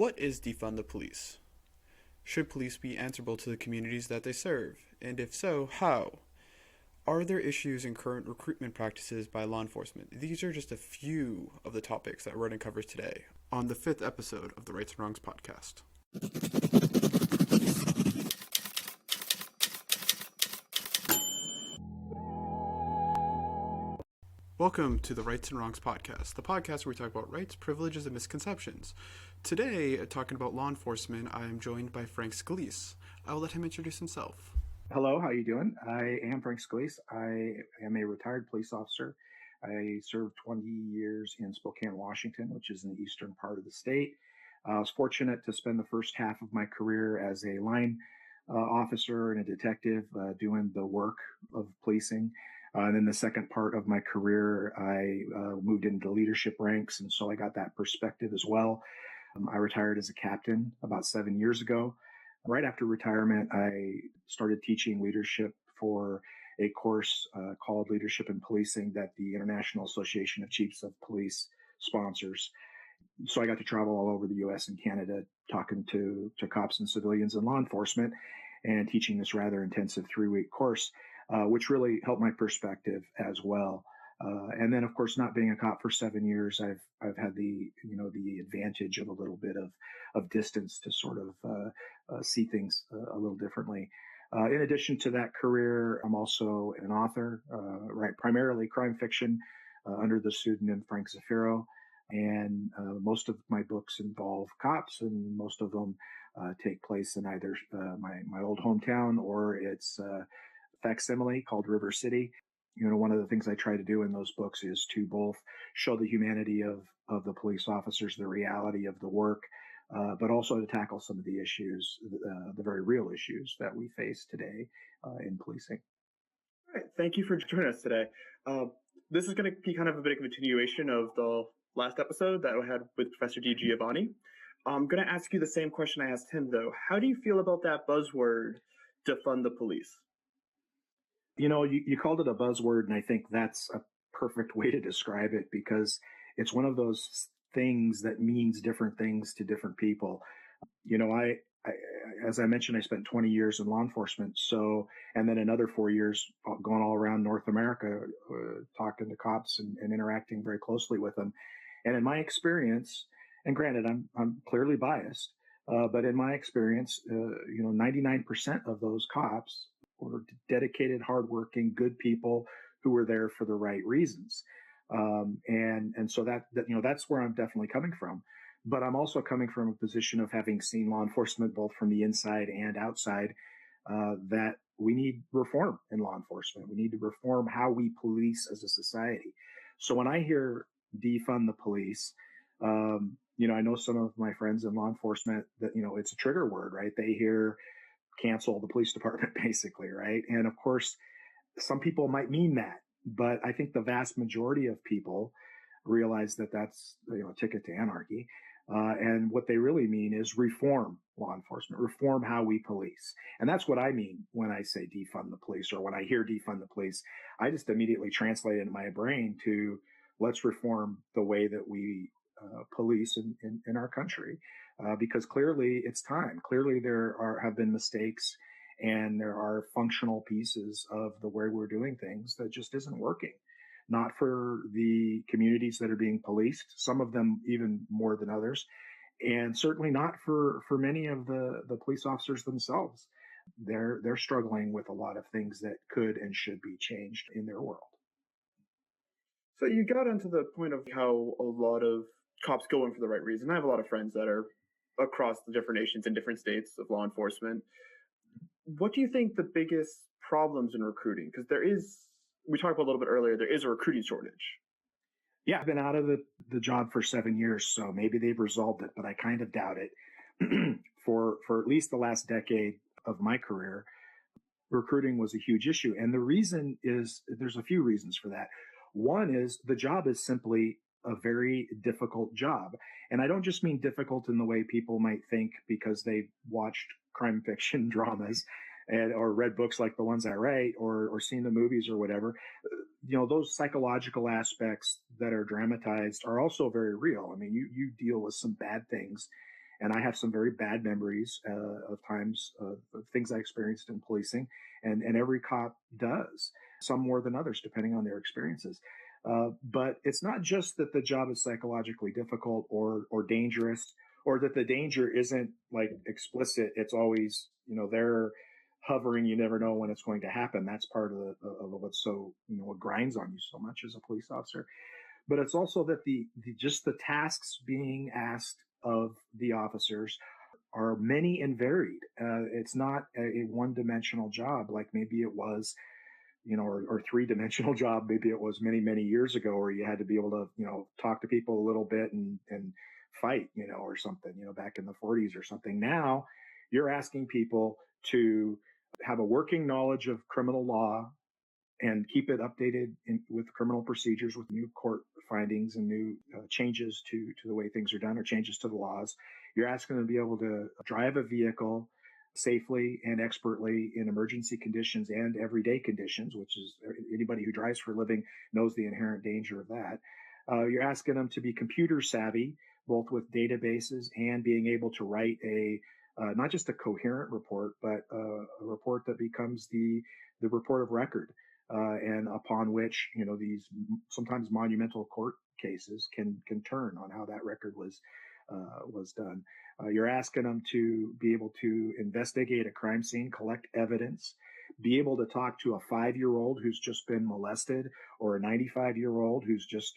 What is defund the police? Should police be answerable to the communities that they serve? And if so, how? Are there issues in current recruitment practices by law enforcement? These are just a few of the topics that we're going to cover today on the 5th episode of the Rights and Wrongs podcast. Welcome to the Rights and Wrongs podcast, the podcast where we talk about rights, privileges, and misconceptions. Today, talking about law enforcement, I am joined by Frank Scalise. I will let him introduce himself. Hello, how are you doing? I am Frank Scalise. I am a retired police officer. I served 20 years in Spokane, Washington, which is in the eastern part of the state. I was fortunate to spend the first half of my career as a line officer and a detective doing the work of policing. And then the second part of my career, I moved into leadership ranks, and so I got that perspective as well. I retired as a captain about 7 years ago. Right after retirement, I started teaching leadership for a course called Leadership in Policing that the International Association of Chiefs of Police sponsors. So I got to travel all over the U.S. and Canada talking to cops and civilians and law enforcement and teaching this rather intensive 3-week course, which really helped my perspective as well. And then, of course, not being a cop for 7 years, I've had the advantage of a little bit of distance to sort of see things a little differently. In addition to that career, I'm also an author, write primarily crime fiction under the pseudonym Frank Zafiro. And most of my books involve cops, and most of them take place in either my old hometown or its facsimile called River City. You know, one of the things I try to do in those books is to both show the humanity of the police officers, the reality of the work, but also to tackle some of the issues, the very real issues that we face today in policing. All right. Thank you for joining us today. This is going to be kind of a bit of a continuation of the last episode that I had with Professor Di Giovanni. I'm going to ask you the same question I asked him, though. How do you feel about that buzzword, defund the police? You know, you called it a buzzword, and I think that's a perfect way to describe it because it's one of those things that means different things to different people. You know, I as I mentioned, I spent 20 years in law enforcement, and then another 4 years going all around North America, talking to cops and interacting very closely with them. And in my experience, and granted, I'm clearly biased, but in my experience, 99% of those cops were dedicated, hardworking, good people who were there for the right reasons. And so that's where I'm definitely coming from. But I'm also coming from a position of having seen law enforcement both from the inside and outside, that we need reform in law enforcement. We need to reform how we police as a society. So when I hear defund the police, I know some of my friends in law enforcement that, it's a trigger word, right? They hear cancel the police department, basically, right? And of course, some people might mean that, but I think the vast majority of people realize that that's a ticket to anarchy. And what they really mean is reform law enforcement, reform how we police. And that's what I mean when I say defund the police, or when I hear defund the police, I just immediately translate it in my brain to let's reform the way that we police in our country. Because clearly it's time. Clearly have been mistakes, and there are functional pieces of the way we're doing things that just isn't working. Not for the communities that are being policed, some of them even more than others, and certainly not for many of the police officers themselves. They're struggling with a lot of things that could and should be changed in their world. So you got onto the point of how a lot of cops go in for the right reason. I have a lot of friends that are across the different nations and different states of law enforcement. What do you think the biggest problems in recruiting? Because we talked about a little bit earlier, there is a recruiting shortage. Yeah, I've been out of the job for 7 years, so maybe they've resolved it, but I kind of doubt it. For at least the last decade of my career, recruiting was a huge issue. And the reason is, there's a few reasons for that. One is the job is simply a very difficult job. And I don't just mean difficult in the way people might think because they watched crime fiction dramas or read books like the ones I write or seen the movies or whatever. Those psychological aspects that are dramatized are also very real. I mean, you deal with some bad things And I have some very bad memories of times of things I experienced in policing, and every cop does, some more than others, depending on their experiences. But it's not just that the job is psychologically difficult or dangerous, or that the danger isn't like explicit. It's always, they're hovering. You never know when it's going to happen. That's part of what's so, what grinds on you so much as a police officer. But it's also that just the tasks being asked of the officers are many and varied. It's not a one-dimensional job like maybe it was, or three-dimensional job maybe it was many, many years ago, where you had to be able to, talk to people a little bit and fight, or something, back in the 40s or something. Now you're asking people to have a working knowledge of criminal law and keep it updated with criminal procedures, with new court findings and new changes to the way things are done, or changes to the laws. You're asking them to be able to drive a vehicle safely and expertly in emergency conditions and everyday conditions, which is, anybody who drives for a living knows the inherent danger of that. You're asking them to be computer savvy, both with databases and being able to write not just a coherent report, but a report that becomes the report of record, and upon which, these sometimes monumental court cases can turn on how that record was done. You're asking them to be able to investigate a crime scene, collect evidence, be able to talk to a 5-year-old who's just been molested, or a 95-year-old who's just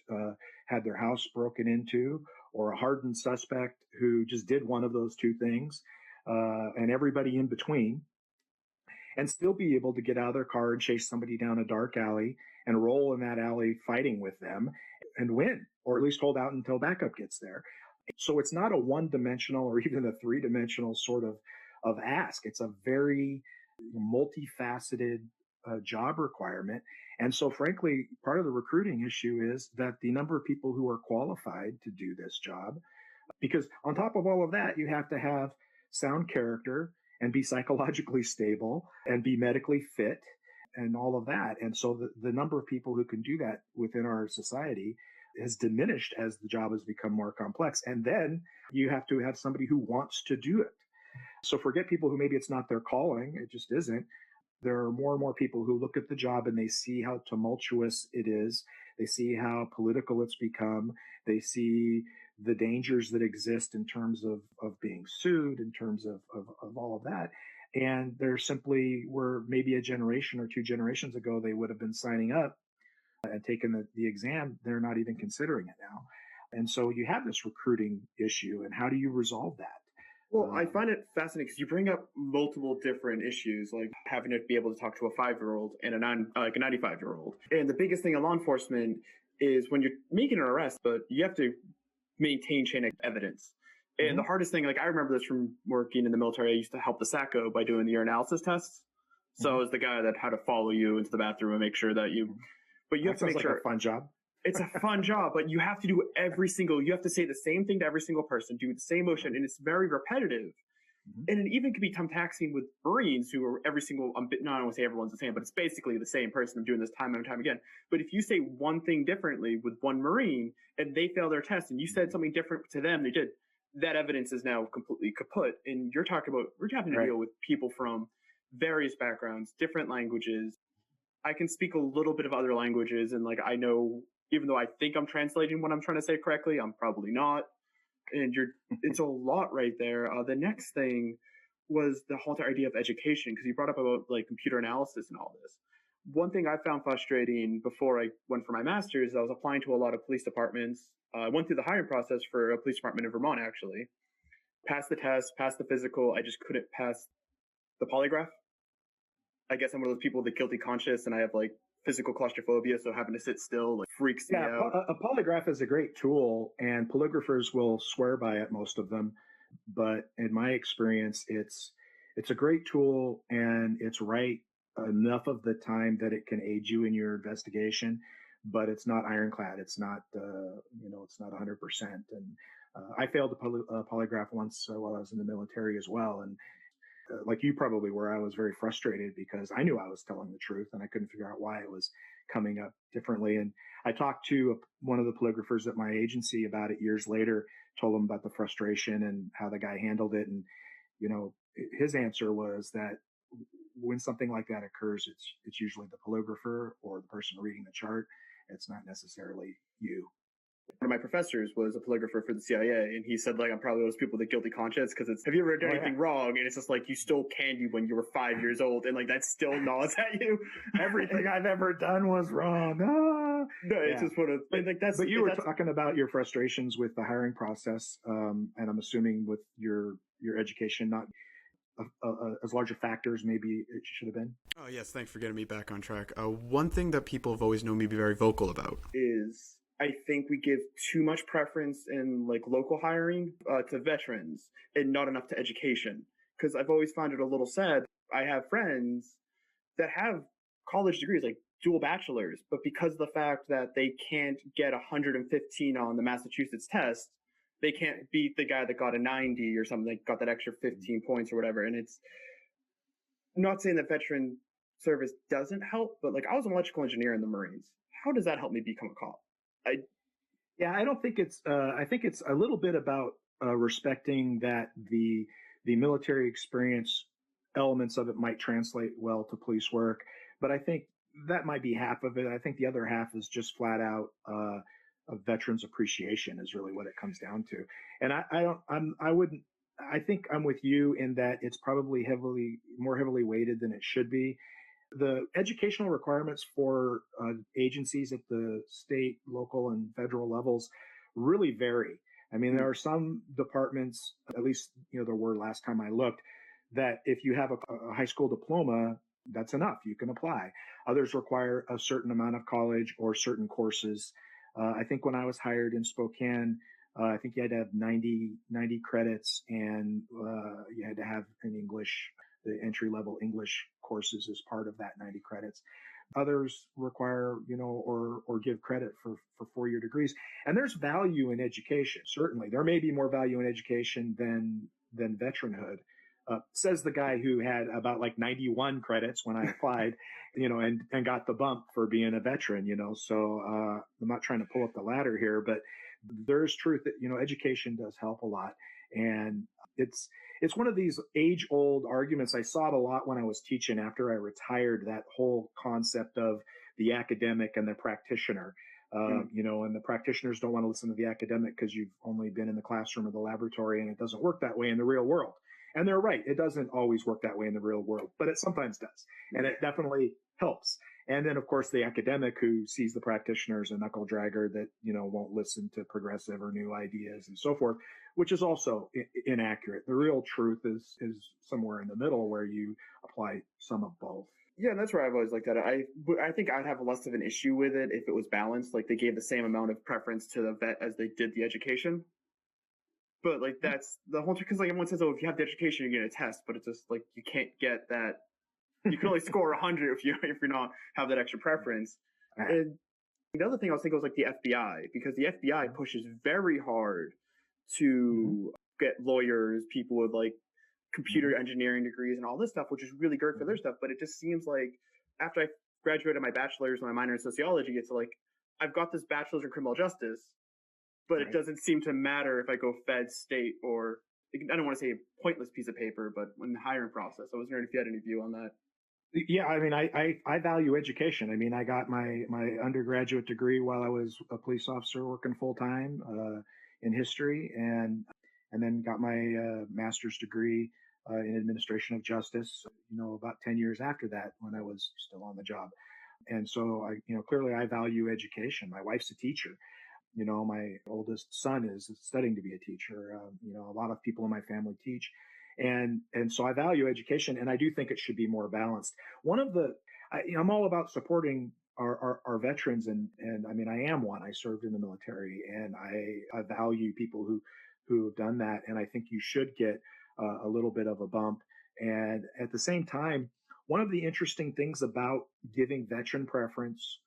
had their house broken into, or a hardened suspect who just did one of those two things, and everybody in between, and still be able to get out of their car and chase somebody down a dark alley and roll in that alley fighting with them and win, or at least hold out until backup gets there. So it's not a one-dimensional or even a three-dimensional sort of ask. It's a very multifaceted job requirement. And so, frankly, part of the recruiting issue is that the number of people who are qualified to do this job, because on top of all of that, you have to have sound character and be psychologically stable and be medically fit and all of that. And so the number of people who can do that within our society has diminished as the job has become more complex. And then you have to have somebody who wants to do it. So forget people who maybe it's not their calling, it just isn't. There are more and more people who look at the job and they see how tumultuous it is. They see how political it's become. They see the dangers that exist in terms of being sued, in terms of all of that. And they're simply, where maybe a generation or two generations ago, they would have been signing up and taking the exam. They're not even considering it now. And so you have this recruiting issue, and how do you resolve that? Well, I find it fascinating because you bring up multiple different issues, like having to be able to talk to a 5-year-old and a 95-year-old. And the biggest thing in law enforcement is when you're making an arrest, but you have to maintain chain of evidence. And the hardest thing, like I remember this from working in the military, I used to help the SACO by doing the urinalysis tests. So I was the guy that had to follow you into the bathroom and make sure that you, but you have to make sure. Like a fun job. It's a fun job, but you have to do you have to say the same thing to every single person, do the same motion, and it's very repetitive. And it even can be taxing with Marines who are every single, no, I don't want to say everyone's the same, but it's basically the same person doing this time and time again. But if you say one thing differently with one Marine and they fail their test and you said something different to them, they did, that evidence is now completely kaput. And you're talking about, we're having to deal with people from various backgrounds, different languages. I can speak a little bit of other languages, and like I know, even though I think I'm translating what I'm trying to say correctly, I'm probably not. And it's a lot right there. The next thing was the whole idea of education, because you brought up about like computer analysis and all this. One thing I found frustrating before I went for my master's is I was applying to a lot of police departments. I went through the hiring process for a police department in Vermont, actually. Passed the test, passed the physical. I just couldn't pass the polygraph. I guess I'm one of those people with a guilty conscience, and I have like physical claustrophobia, so having to sit still like freaks me out. A polygraph is a great tool, and polygraphers will swear by it, most of them. But in my experience, it's a great tool, and it's right enough of the time that it can aid you in your investigation, but it's not ironclad. It's not, it's not 100%. And I failed a polygraph once while I was in the military as well, and like you probably were, I was very frustrated because I knew I was telling the truth and I couldn't figure out why it was coming up differently. And I talked to one of the polygraphers at my agency about it years later, told him about the frustration and how the guy handled it. And, his answer was that when something like that occurs, it's usually the polygrapher or the person reading the chart. It's not necessarily you. One of my professors was a polygrapher for the CIA, and he said, like, I'm probably one of those people with a guilty conscience, because it's, have you ever done anything wrong? And it's just like, you stole candy when you were 5 years old, and like, that still gnaws at you. Everything I've ever done was wrong. No, it's just one of, like, that's. But you were talking about your frustrations with the hiring process, and I'm assuming with your education not as large a factor as maybe it should have been. Oh yes, thanks for getting me back on track. One thing that people have always known me to be very vocal about is, I think we give too much preference in like local hiring to veterans and not enough to education. Because I've always found it a little sad. I have friends that have college degrees, like dual bachelors, but because of the fact that they can't get 115 on the Massachusetts test, they can't beat the guy that got a 90 or something, that got that extra 15 points or whatever. And it's, I'm not saying that veteran service doesn't help, but like, I was an electrical engineer in the Marines. How does that help me become a cop? I don't think it's, I think it's a little bit about respecting that the military experience elements of it might translate well to police work. But I think that might be half of it. I think the other half is just flat out of veterans appreciation is really what it comes down to. And I think I'm with you in that it's probably more heavily weighted than it should be. The educational requirements for agencies at the state, local, and federal levels really vary. I mean, there are some departments, at least there were last time I looked, that if you have a high school diploma, that's enough. You can apply. Others require a certain amount of college or certain courses. I think when I was hired in Spokane, I think you had to have 90 credits, and you had to have an English, the entry-level English courses as part of that 90 credits. Others require, or give credit for 4-year degrees. And there's value in education. Certainly, there may be more value in education than veteranhood. Says the guy who had about like 91 credits when I applied, and got the bump for being a veteran, So I'm not trying to pull up the ladder here, but there's truth that, education does help a lot. And it's one of these age-old arguments. I saw it a lot when I was teaching after I retired, that whole concept of the academic and the practitioner. And the practitioners don't want to listen to the academic because you've only been in the classroom or the laboratory, and it doesn't work that way in the real world. And they're right. It doesn't always work that way in the real world, but it sometimes does. And it definitely helps. And then, of course, the academic who sees the practitioner as a knuckle dragger that, won't listen to progressive or new ideas and so forth, which is also inaccurate. The real truth is somewhere in the middle where you apply some of both. Yeah, and that's where I've always looked at it. I think I'd have less of an issue with it if it was balanced, like they gave the same amount of preference to the vet as they did the education. But like, that's the whole, because like everyone says, oh, if you have the education, you're getting a test, but it's just like, you can't get that. You can only score 100 if you're not have that extra preference. And the other thing I was thinking was like the FBI, because the FBI pushes very hard to get lawyers, people with like computer engineering degrees and all this stuff, which is really great for their stuff. But it just seems like after I graduated my bachelor's and my minor in sociology, it's like, I've got this bachelor's in criminal justice, but it doesn't seem to matter if I go Fed, state, or I don't want to say a pointless piece of paper, but in the hiring process. I was wondering if you had any view on that. Yeah, I mean, I value education. I mean, I got my undergraduate degree while I was a police officer working full time in history, and then got my master's degree in administration of justice. About 10 years after that, when I was still on the job, and so clearly I value education. My wife's a teacher. My oldest son is studying to be a teacher. A lot of people in my family teach. And so I value education, and I do think it should be more balanced. I'm all about supporting our veterans, and I mean, I am one. I served in the military, and I value people who have done that, and I think you should get a little bit of a bump. And at the same time, one of the interesting things about giving veteran preference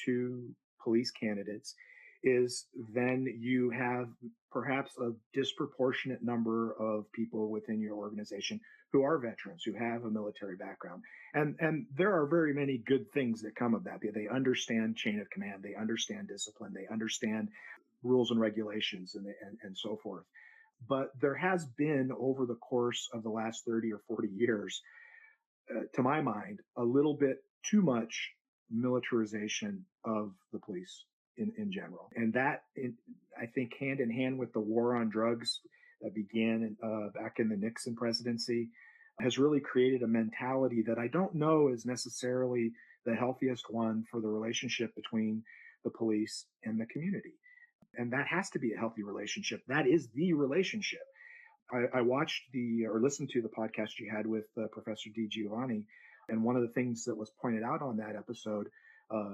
to police candidates is then you have perhaps a disproportionate number of people within your organization who are veterans, who have a military background. And there are very many good things that come of that. They understand chain of command, they understand discipline, they understand rules and regulations and so forth. But there has been, over the course of the last 30 or 40 years, to my mind, a little bit too much militarization of the police in general. And that, I think, hand in hand with the war on drugs that began back in the Nixon presidency, has really created a mentality that I don't know is necessarily the healthiest one for the relationship between the police and the community. And that has to be a healthy relationship. That is the relationship. I watched or listened to the podcast you had with Professor DiGiovanni, and one of the things that was pointed out on that episode,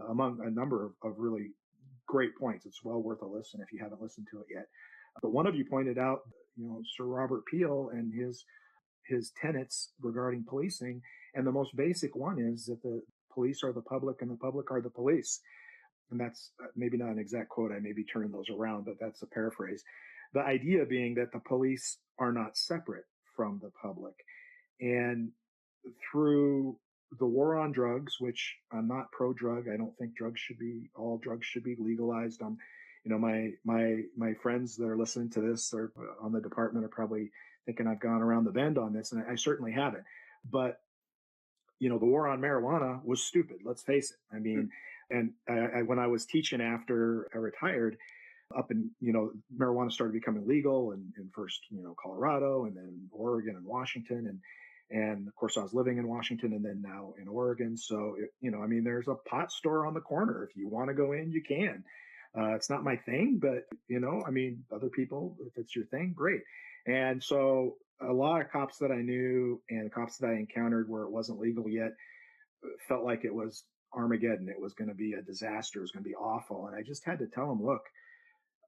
among a number of really great points, it's well worth a listen if you haven't listened to it yet. But one of you pointed out, Sir Robert Peel and his tenets regarding policing, and the most basic one is that the police are the public and the public are the police. And that's maybe not an exact quote, I may be turning those around, but that's a paraphrase. The idea being that the police are not separate from the public. And through the war on drugs, which I'm not pro-drug, I don't think all drugs should be legalized. My friends that are listening to this or on the department are probably thinking I've gone around the bend on this, and I certainly haven't. But the war on marijuana was stupid. Let's face it. I mean, and when I was teaching after I retired, marijuana started becoming legal, and first, Colorado, and then Oregon and Washington, and of course I was living in Washington, and then now in Oregon. So, there's a pot store on the corner. If you want to go in, you can. It's not my thing, but other people, if it's your thing, great. And so a lot of cops that I knew and the cops that I encountered where it wasn't legal yet felt like it was Armageddon. It was going to be a disaster. It was going to be awful. And I just had to tell them, look,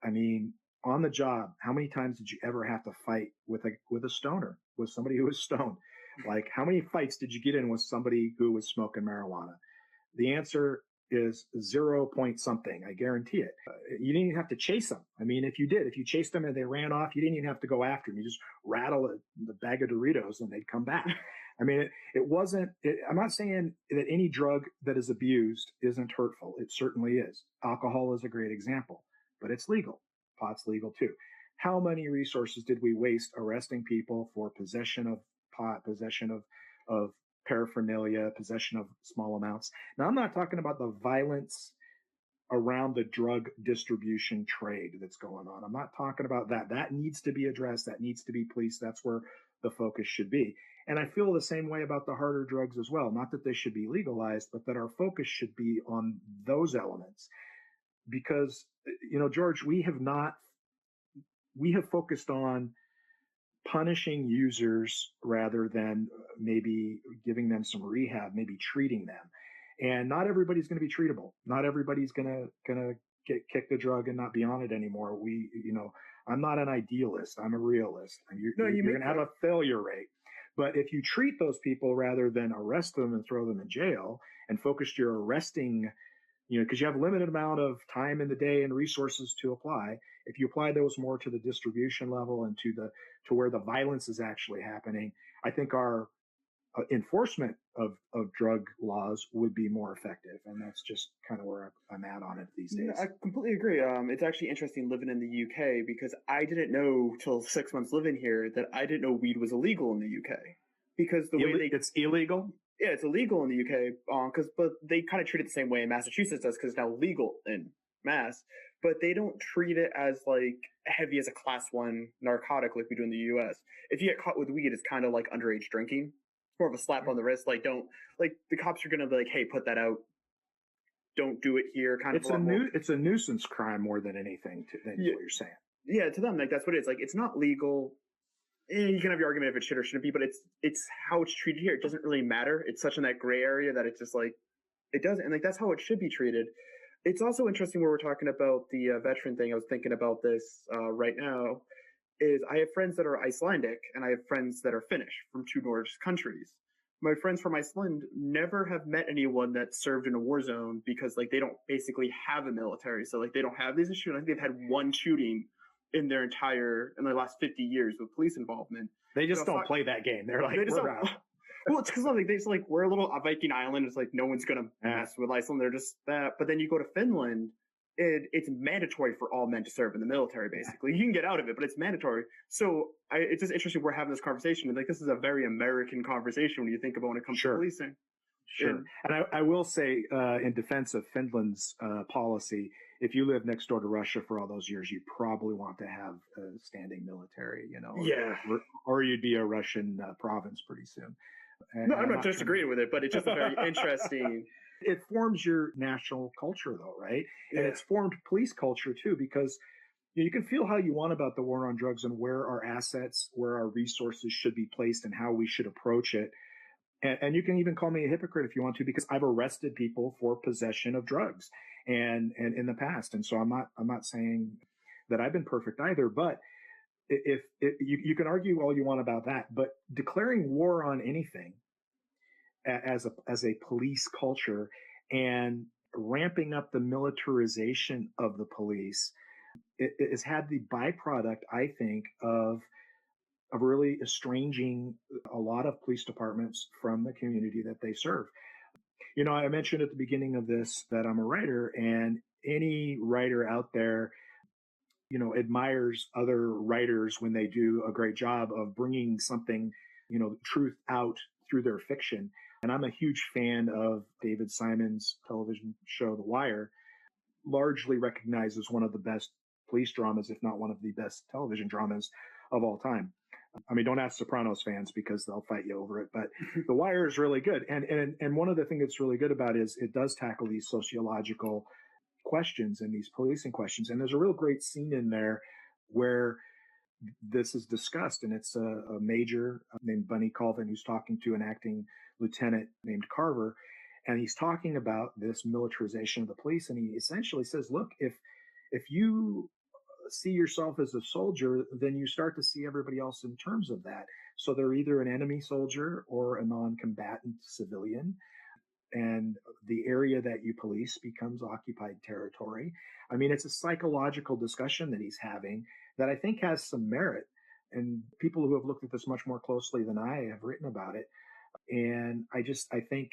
on the job, how many times did you ever have to fight with a stoner, with somebody who was stoned? Like, how many fights did you get in with somebody who was smoking marijuana? The answer is 0 point something. I guarantee it. You didn't even have to chase them. If you chased them and they ran off, you didn't even have to go after them. You just rattle the bag of Doritos and they'd come back. It wasn't, I'm not saying that any drug that is abused isn't hurtful. It certainly is. Alcohol is a great example, but it's legal. Pot's legal too. How many resources did we waste arresting people for possession of pot, possession of paraphernalia, possession of small amounts? Now, I'm not talking about the violence around the drug distribution trade that's going on. I'm not talking about that. That needs to be addressed. That needs to be policed. That's where the focus should be. And I feel the same way about the harder drugs as well. Not that they should be legalized, but that our focus should be on those elements. Because, George, we have focused on punishing users rather than maybe giving them some rehab, maybe treating them. And not everybody's going to be treatable. Not everybody's going to get kick the drug and not be on it anymore. I'm not an idealist. I'm a realist. You're going to have a failure rate. But if you treat those people rather than arrest them and throw them in jail and focus your arresting, because you have a limited amount of time in the day and resources to apply. If you apply those more to the distribution level and to where the violence is actually happening, I think our enforcement of drug laws would be more effective. And that's just kind of where I'm at on it these days. I completely agree. It's actually interesting living in the UK because I didn't know till 6 months living here that I didn't know weed was illegal in the UK because it's illegal. Yeah, it's illegal in the UK but they kind of treat it the same way in Massachusetts does because it's now legal in Mass, but they don't treat it as like heavy as a class 1 narcotic like we do in the US. If you get caught with weed, it's kind of like underage drinking. It's more of a slap on the wrist. Like the cops are going to be like, hey, put that out. Don't do it here. It's a nuisance crime more than anything. What you're saying. Yeah, to them, like that's what it is. Like it's not legal. You can have your argument if it should or shouldn't be, but it's how it's treated here. It doesn't really matter. It's such in that gray area that it's just like it doesn't, and like that's how it should be treated. It's also interesting where we're talking about the veteran thing. I was thinking about this right now. Is I have friends that are Icelandic and I have friends that are Finnish from 2 Nordic countries. my friends from Iceland never have met anyone that served in a war zone because like they don't basically have a military, so like they don't have these issues. I think they've had one shooting in in the last 50 years with police involvement. They just don't play that game. They're like, we're out. Well, it's because like they just like we're a little Viking island. It's like no one's gonna mess with Iceland. They're just that. But then you go to Finland, it's mandatory for all men to serve in the military. Basically, you can get out of it, but it's mandatory. So it's just interesting we're having this conversation. And like this is a very American conversation when you think about when it comes to policing. Sure. And I will say, in defense of Finland's policy, if you live next door to Russia for all those years, you probably want to have a standing military, or you'd be a Russian province pretty soon. No, I'm not disagreeing with it, but it's just a very interesting. It forms your national culture, though, right? Yeah. And it's formed police culture, too, because you can feel how you want about the war on drugs and where our assets, where our resources should be placed and how we should approach it. And you can even call me a hypocrite if you want to, because I've arrested people for possession of drugs and in the past. And so I'm not saying that I've been perfect either, but if you can argue all you want about that, but declaring war on anything as a police culture and ramping up the militarization of the police, it has had the byproduct, I think, of really estranging a lot of police departments from the community that they serve. I mentioned at the beginning of this that I'm a writer, and any writer out there, admires other writers when they do a great job of bringing something, truth out through their fiction. And I'm a huge fan of David Simon's television show, The Wire, largely recognized as one of the best police dramas, if not one of the best television dramas of all time. I mean, don't ask Sopranos fans because they'll fight you over it, but The Wire is really good. And one of the things that's really good about it is it does tackle these sociological questions and these policing questions. And there's a real great scene in there where this is discussed, and it's a major named Bunny Colvin who's talking to an acting lieutenant named Carver. And he's talking about this militarization of the police. And he essentially says, look, if you see yourself as a soldier, then you start to see everybody else in terms of that. So they're either an enemy soldier or a non-combatant civilian. And the area that you police becomes occupied territory. I mean, it's a psychological discussion that he's having that I think has some merit. And people who have looked at this much more closely than I have written about it. And I think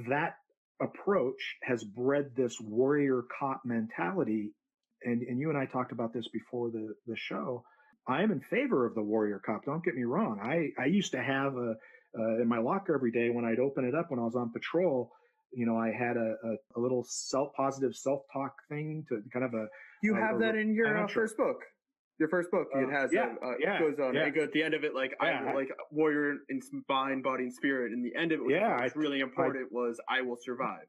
that approach has bred this warrior cop mentality. And you and I talked about this before the show. I am in favor of the warrior cop. Don't get me wrong. I used to have in my locker every day when I'd open it up when I was on patrol, I had a little positive self-talk thing to kind of a. You have that in your first book. Your first book, it has goes on. And at the end of it, I like warrior in mind, body, and spirit. And the end of it was really important was I will survive.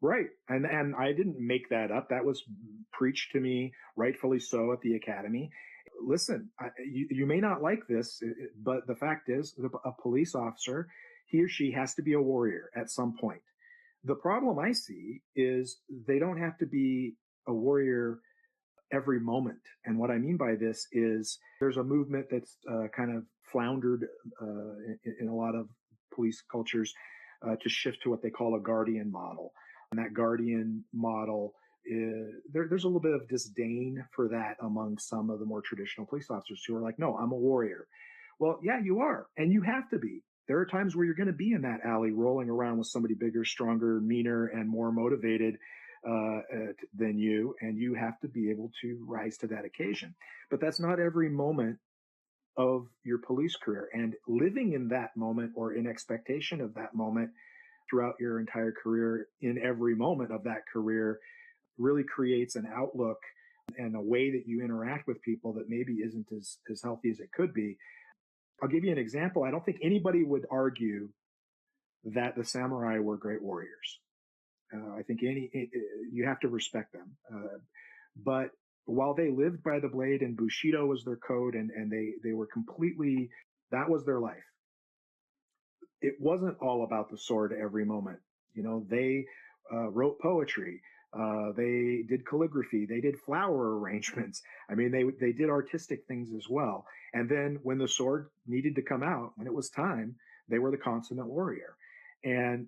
Right. And I didn't make that up. That was preached to me, rightfully so, at the academy. Listen, you may not like this, but the fact is a police officer, he or she has to be a warrior at some point. The problem I see is they don't have to be a warrior every moment. And what I mean by this is there's a movement that's kind of floundered in a lot of police cultures to shift to what they call a guardian model. And that guardian model, there's a little bit of disdain for that among some of the more traditional police officers who are like, no, I'm a warrior. Well, yeah, you are. And you have to be. There are times where you're going to be in that alley rolling around with somebody bigger, stronger, meaner, and more motivated than you. And you have to be able to rise to that occasion. But that's not every moment of your police career. And living in that moment or in expectation of that moment throughout your entire career, in every moment of that career, really creates an outlook and a way that you interact with people that maybe isn't as healthy as it could be. I'll give you an example. I don't think anybody would argue that the samurai were great warriors. I think you have to respect them. But while they lived by the blade and Bushido was their code and they were completely, that was their life. It wasn't all about the sword every moment. They wrote poetry. They did calligraphy. They did flower arrangements. I mean, they did artistic things as well. And then when the sword needed to come out, when it was time, they were the consummate warrior. And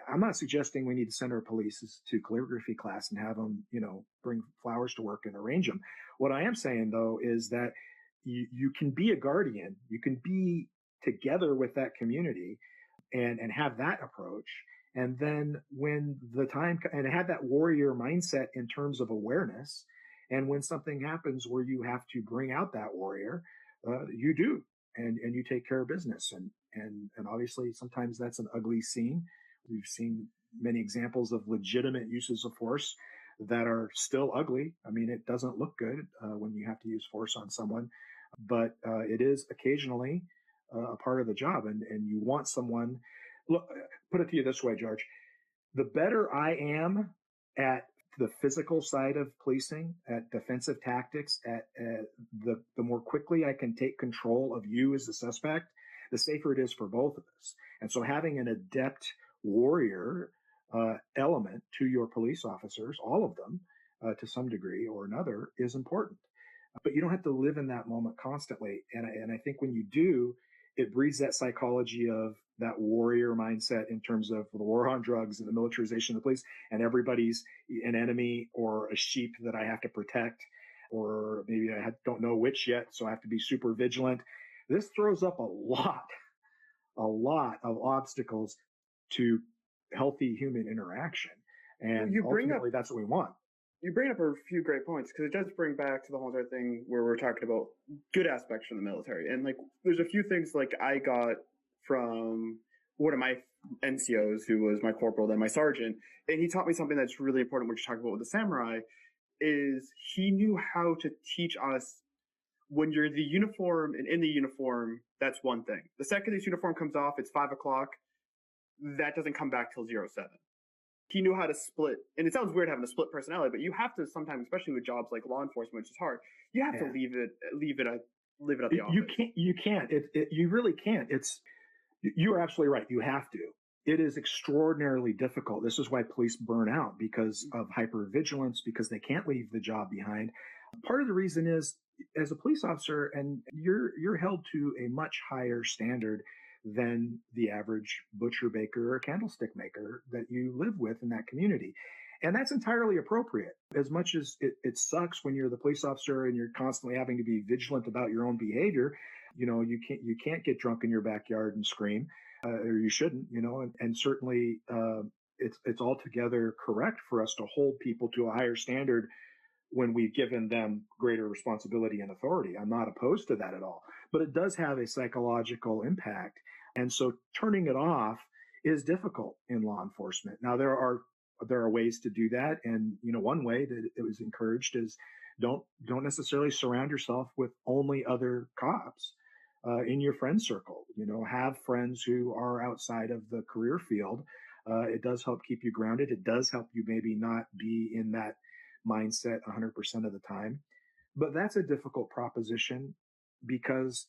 I'm not suggesting we need to send our police to calligraphy class and have them, bring flowers to work and arrange them. What I am saying though is that you can be a guardian. You can be together with that community and have that approach. And then when the time and have that warrior mindset in terms of awareness, and when something happens where you have to bring out that warrior, you do, and you take care of business. And obviously sometimes that's an ugly scene. We've seen many examples of legitimate uses of force that are still ugly. I mean, it doesn't look good when you have to use force on someone, but it is occasionally a part of the job. And you want someone, look, put it to you this way, George, the better I am at the physical side of policing, at defensive tactics, at the more quickly I can take control of you as a suspect, the safer it is for both of us. And so having an adept warrior element to your police officers, all of them, to some degree or another, is important. But you don't have to live in that moment constantly. And I think when you do, it breeds that psychology of that warrior mindset in terms of the war on drugs and the militarization of the police, and everybody's an enemy or a sheep that I have to protect, or maybe I don't know which yet, so I have to be super vigilant. This throws up a lot of obstacles to healthy human interaction. And ultimately, that's what we want. You bring up a few great points, because it does bring back to the whole entire thing where we're talking about good aspects from the military. And like, there's a few things like I got from one of my NCOs, who was my corporal, then my sergeant, and he taught me something that's really important, which you talk about with the samurai, is he knew how to teach us, when you're the uniform and in the uniform, that's one thing. The second this uniform comes off, it's 5 o'clock, that doesn't come back till 07. He knew how to split, and it sounds weird having a split personality, but you have to sometimes, especially with jobs like law enforcement, which is hard, you have to leave it at the office. You can't. You really can't. You are absolutely right. You have to. It is extraordinarily difficult. This is why police burn out, because of hypervigilance, because they can't leave the job behind. Part of the reason is, as a police officer, and you're held to a much higher standard than the average butcher, baker, or candlestick maker that you live with in that community. And that's entirely appropriate. As much as it sucks when you're the police officer and you're constantly having to be vigilant about your own behavior, you can't get drunk in your backyard and scream, or you shouldn't, and certainly it's altogether correct for us to hold people to a higher standard when we've given them greater responsibility and authority. I'm not opposed to that at all, but it does have a psychological impact. And so turning it off is difficult in law enforcement. Now, there are ways to do that. And, one way that it was encouraged is don't necessarily surround yourself with only other cops in your friend circle. Have friends who are outside of the career field. It does help keep you grounded. It does help you maybe not be in that mindset 100% of the time. But that's a difficult proposition because,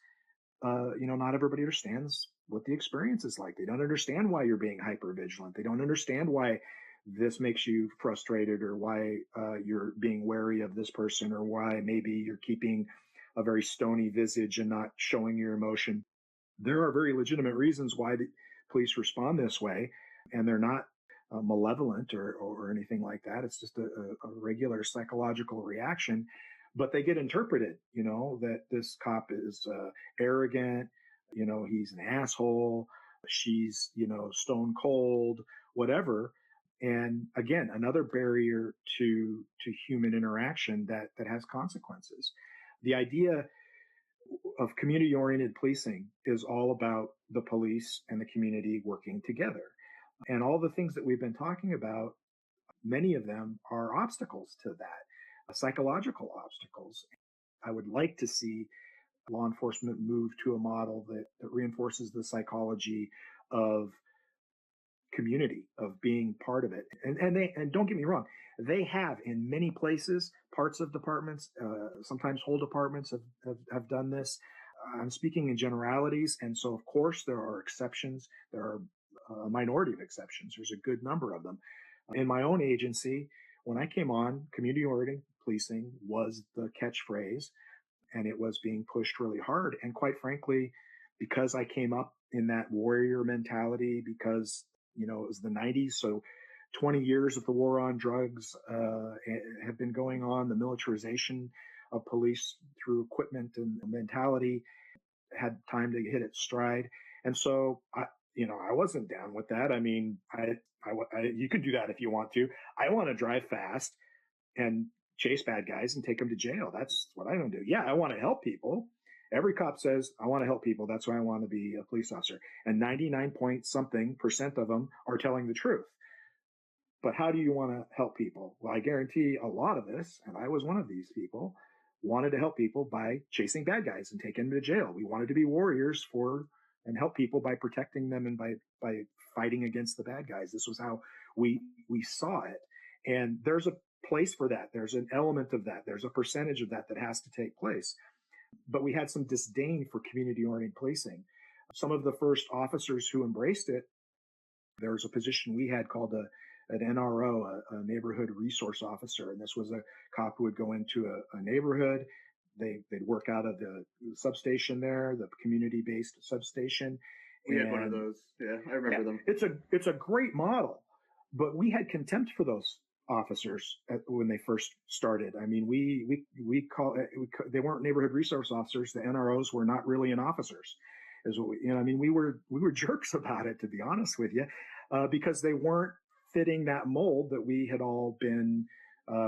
not everybody understands what the experience is like. They don't understand why you're being hyper vigilant. They don't understand why this makes you frustrated, or why you're being wary of this person, or why maybe you're keeping a very stony visage and not showing your emotion. There are very legitimate reasons why the police respond this way, and they're not malevolent or anything like that. It's just a regular psychological reaction, but they get interpreted, that this cop is arrogant, he's an asshole, she's, stone cold, whatever. And again, another barrier to human interaction that has consequences. The idea of community oriented policing is all about the police and the community working together. And all the things that we've been talking about, many of them are obstacles to that, psychological obstacles. I would like to see law enforcement move to a model that reinforces the psychology of community, of being part of it. And don't get me wrong, they have in many places, parts of departments, sometimes whole departments have done this. I'm speaking in generalities. And so, of course, there are exceptions. There are a minority of exceptions. There's a good number of them. In my own agency, when I came on, community-oriented policing was the catchphrase, and it was being pushed really hard. And quite frankly, because I came up in that warrior mentality, because it was the 90s, so 20 years of the war on drugs have been going on. The militarization of police through equipment and mentality had time to hit its stride. And so I wasn't down with that. I mean, you can do that if you want to. I want to drive fast and chase bad guys and take them to jail. That's what I don't do. Yeah, I want to help people. Every cop says, I want to help people. That's why I want to be a police officer. And 99 point something % of them are telling the truth. But how do you want to help people? Well, I guarantee a lot of us, and I was one of these people, wanted to help people by chasing bad guys and taking them to jail. We wanted to be warriors and help people by protecting them and by fighting against the bad guys. This was how we saw it. And there's a place for that. There's an element of that. There's a percentage of that has to take place. But we had some disdain for community-oriented policing. Some of the first officers who embraced it, there was a position we had called an NRO, a neighborhood resource officer. And this was a cop who would go into a neighborhood. They'd work out of the substation there, the community-based substation. We had one of those. Yeah, I remember them. It's a great model, but we had contempt for those officers when they first started. I mean, they weren't neighborhood resource officers. The NROs were not really officers. Is what I mean, we were jerks about it, to be honest with you, because they weren't fitting that mold that we had all been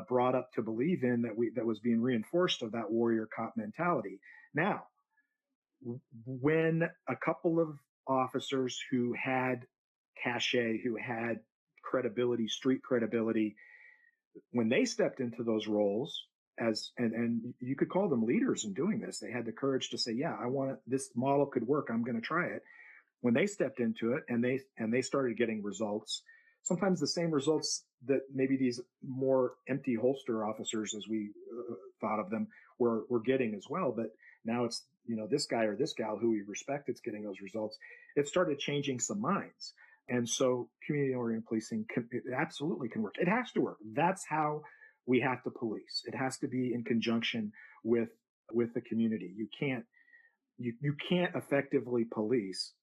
brought up to believe in, that was being reinforced of that warrior cop mentality. Now, when a couple of officers who had cachet, who had credibility, street credibility, when they stepped into those roles and you could call them leaders in doing this, they had the courage to say, yeah, this model could work. I'm going to try it. When they stepped into it and they started getting results, sometimes the same results that maybe these more empty holster officers, as we thought of them, were getting as well. But now it's, this guy or this gal who we respect, it's getting those results. It started changing some minds. And so community-oriented policing it absolutely can work. It has to work. That's how we have to police. It has to be in conjunction with the community. You can't effectively police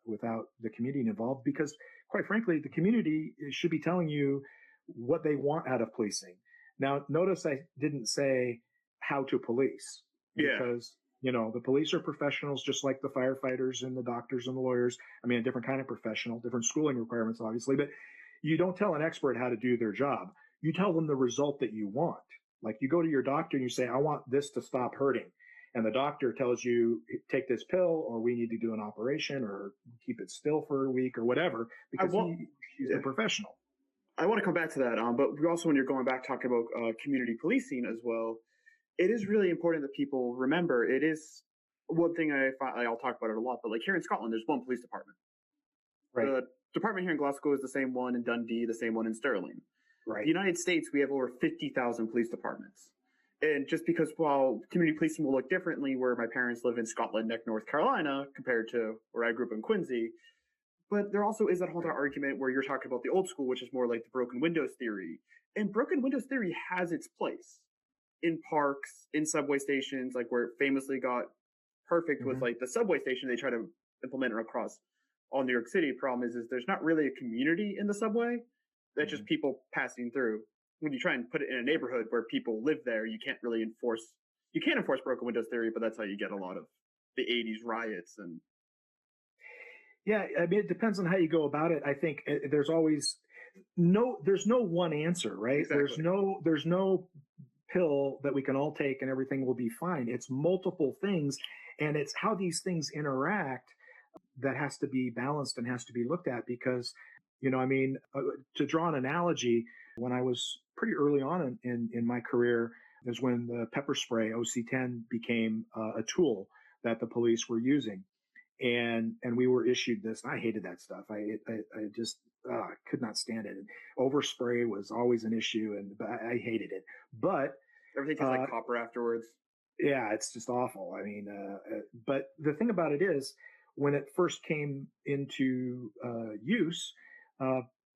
without the community involved, because quite frankly, the community should be telling you what they want out of policing. Now, notice I didn't say how to police, because the police are professionals just like the firefighters and the doctors and the lawyers. I mean, a different kind of professional, different schooling requirements, obviously, but you don't tell an expert how to do their job. You tell them the result that you want. Like, you go to your doctor and you say, I want this to stop hurting. And the doctor tells you, take this pill, or we need to do an operation, or keep it still for a week, or whatever, because he's a professional. I want to come back to that, but also when you're going back talking about community policing as well, it is really important that people remember. It is one thing I'll talk about it a lot, but like here in Scotland, there's one police department. Right. The department here in Glasgow is the same one in Dundee, the same one in Stirling. Right. The United States, we have over 50,000 police departments. And just because while community policing will look differently where my parents live in Scotland neck North Carolina compared to where I grew up in Quincy, but there also is that whole argument where you're talking about the old school, which is more like the broken windows theory. And broken windows theory has its place in parks, in subway stations, like where it famously got perfect with like the subway station they try to implement it across all New York City. Problem is there's not really a community in the subway. That's just people passing through. When you try and put it in a neighborhood where people live there, you can't enforce broken windows theory, but that's how you get a lot of the 80s riots. And yeah, I mean, it depends on how you go about it. I think there's no one answer, right? Exactly. There's no pill that we can all take and everything will be fine. It's multiple things, and it's how these things interact that has to be balanced and has to be looked at, because to draw an analogy, when I was pretty early on in my career is when the pepper spray OC-10 became a tool that the police were using, and we were issued this. I hated that stuff. I just could not stand it. And overspray was always an issue, and I hated it. But everything tastes like copper afterwards. Yeah, it's just awful. I mean, but the thing about it is, when it first came into use,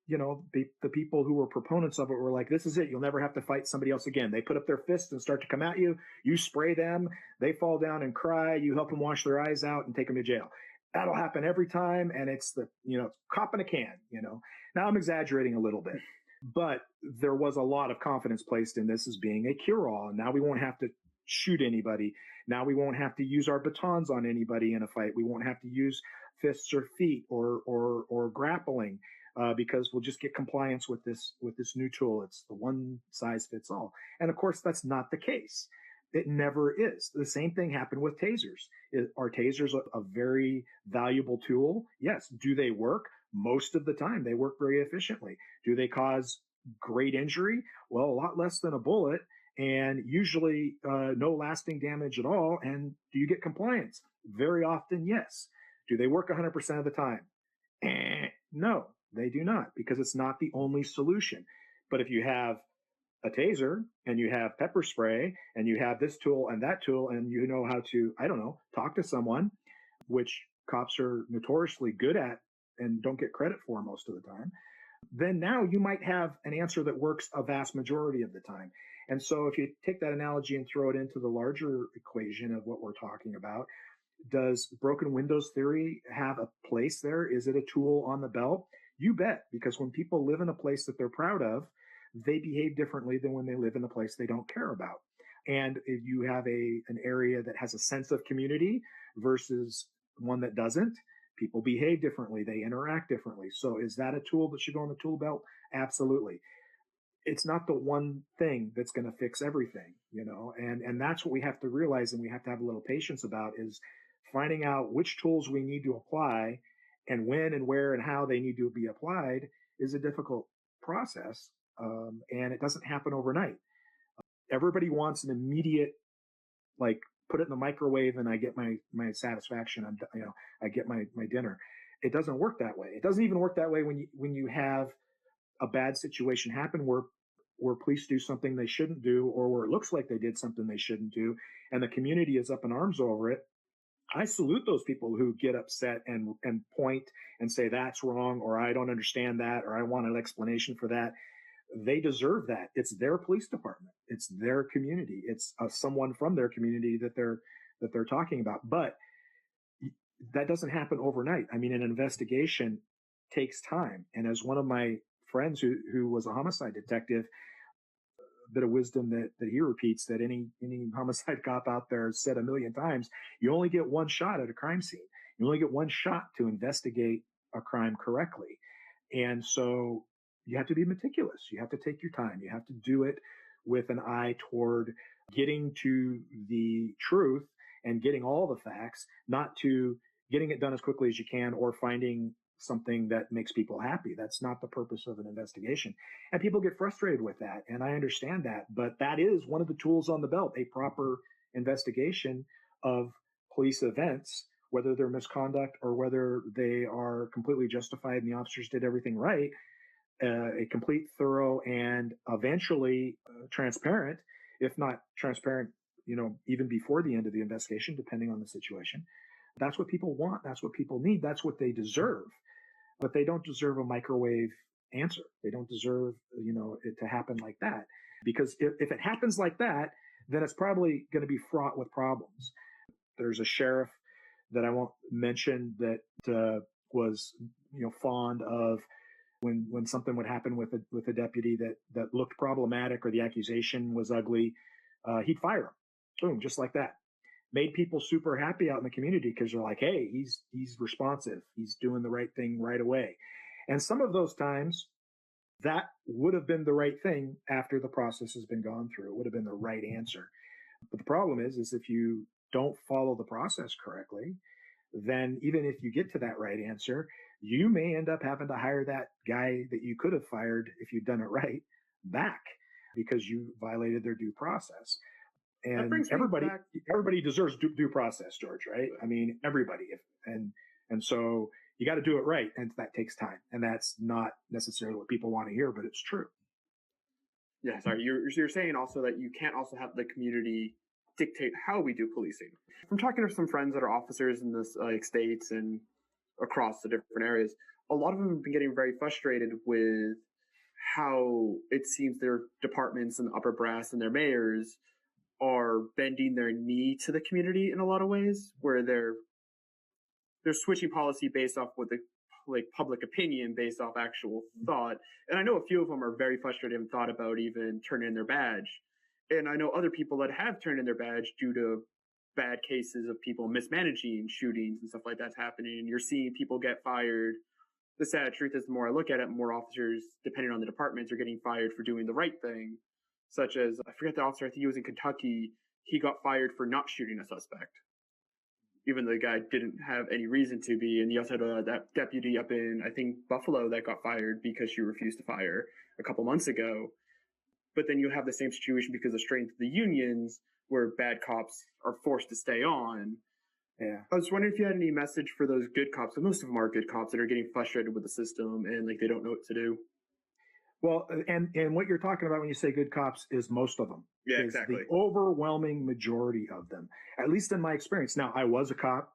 the people who were proponents of it were like, this is it. You'll never have to fight somebody else again. They put up their fists and start to come at you. You spray them. They fall down and cry. You help them wash their eyes out and take them to jail. That'll happen every time. And it's cop in a can. Now I'm exaggerating a little bit, but there was a lot of confidence placed in this as being a cure-all. And now we won't have to shoot anybody. Now we won't have to use our batons on anybody in a fight. We won't have to use fists or feet or grappling. Because we'll just get compliance with this new tool. It's the one size fits all. And of course, that's not the case. It never is. The same thing happened with tasers. Are tasers a very valuable tool? Yes. Do they work? Most of the time, they work very efficiently. Do they cause great injury? Well, a lot less than a bullet, and usually no lasting damage at all. And do you get compliance? Very often, yes. Do they work 100% of the time? No. They do not, because it's not the only solution. But if you have a taser and you have pepper spray and you have this tool and that tool and you know how to, talk to someone, which cops are notoriously good at and don't get credit for most of the time, then now you might have an answer that works a vast majority of the time. And so if you take that analogy and throw it into the larger equation of what we're talking about, does broken windows theory have a place there? Is it a tool on the belt? You bet, because when people live in a place that they're proud of, they behave differently than when they live in a place they don't care about. And if you have an area that has a sense of community versus one that doesn't, people behave differently. They interact differently. So is that a tool that should go on the tool belt? Absolutely. It's not the one thing that's going to fix everything, and that's what we have to realize, and we have to have a little patience about, is finding out which tools we need to apply and when and where and how they need to be applied is a difficult process. And it doesn't happen overnight. Everybody wants an immediate, like, put it in the microwave and I get my satisfaction. I get my dinner. It doesn't work that way. It doesn't even work that way when you have a bad situation happen where police do something they shouldn't do, or where it looks like they did something they shouldn't do, and the community is up in arms over it. I salute those people who get upset and point and say that's wrong, or I don't understand that, or I want an explanation for that. They deserve that. It's their police department. It's their community. It's someone from their community that they're talking about. But that doesn't happen overnight. I mean, an investigation takes time. And as one of my friends who was a homicide detective, a bit of wisdom that he repeats, that any homicide cop out there said a million times, you only get one shot at a crime scene. You only get one shot to investigate a crime correctly. And so you have to be meticulous. You have to take your time. You have to do it with an eye toward getting to the truth and getting all the facts, not to getting it done as quickly as you can or finding something that makes people happy. That's not the purpose of an investigation. And people get frustrated with that. And I understand that. But that is one of the tools on the belt, a proper investigation of police events, whether they're misconduct or whether they are completely justified and the officers did everything right. A complete, thorough, and eventually transparent, if not transparent, even before the end of the investigation, depending on the situation. That's what people want. That's what people need. That's what they deserve. But they don't deserve a microwave answer. They don't deserve, it to happen like that. Because if it happens like that, then it's probably going to be fraught with problems. There's a sheriff that I won't mention that was, fond of when something would happen with a deputy that looked problematic or the accusation was ugly, he'd fire him. Boom, just like that. Made people super happy out in the community because they're like, hey, he's responsive. He's doing the right thing right away. And some of those times that would have been the right thing after the process has been gone through. It would have been the right answer. But the problem is if you don't follow the process correctly, then even if you get to that right answer, you may end up having to hire that guy that you could have fired if you'd done it right back because you violated their due process. And everybody deserves due process, George, right? I mean, everybody. And so you got to do it right. And that takes time. And that's not necessarily what people want to hear, but it's true. Yeah, sorry. You're saying also that you can't also have the community dictate how we do policing. From talking to some friends that are officers in this states and across the different areas, a lot of them have been getting very frustrated with how it seems their departments and the upper brass and their mayors are bending their knee to the community in a lot of ways, where they're switching policy based off what the public opinion based off actual thought. And I know a few of them are very frustrated and thought about even turning in their badge. And I know other people that have turned in their badge due to bad cases of people mismanaging shootings and stuff like that's happening. And you're seeing people get fired. The sad truth is, the more I look at it, more officers, depending on the departments, are getting fired for doing the right thing. Such as, I forget the officer, I think he was in Kentucky. He got fired for not shooting a suspect, even though the guy didn't have any reason to be. And you also had that deputy up in, I think, Buffalo that got fired because she refused to fire a couple months ago. But then you have the same situation because of the strength of the unions, where bad cops are forced to stay on. Yeah. I was wondering if you had any message for those good cops, and most of them are good cops, that are getting frustrated with the system and they don't know what to do. Well, and what you're talking about when you say good cops is most of them. Yeah, is exactly. The overwhelming majority of them, at least in my experience. Now, I was a cop.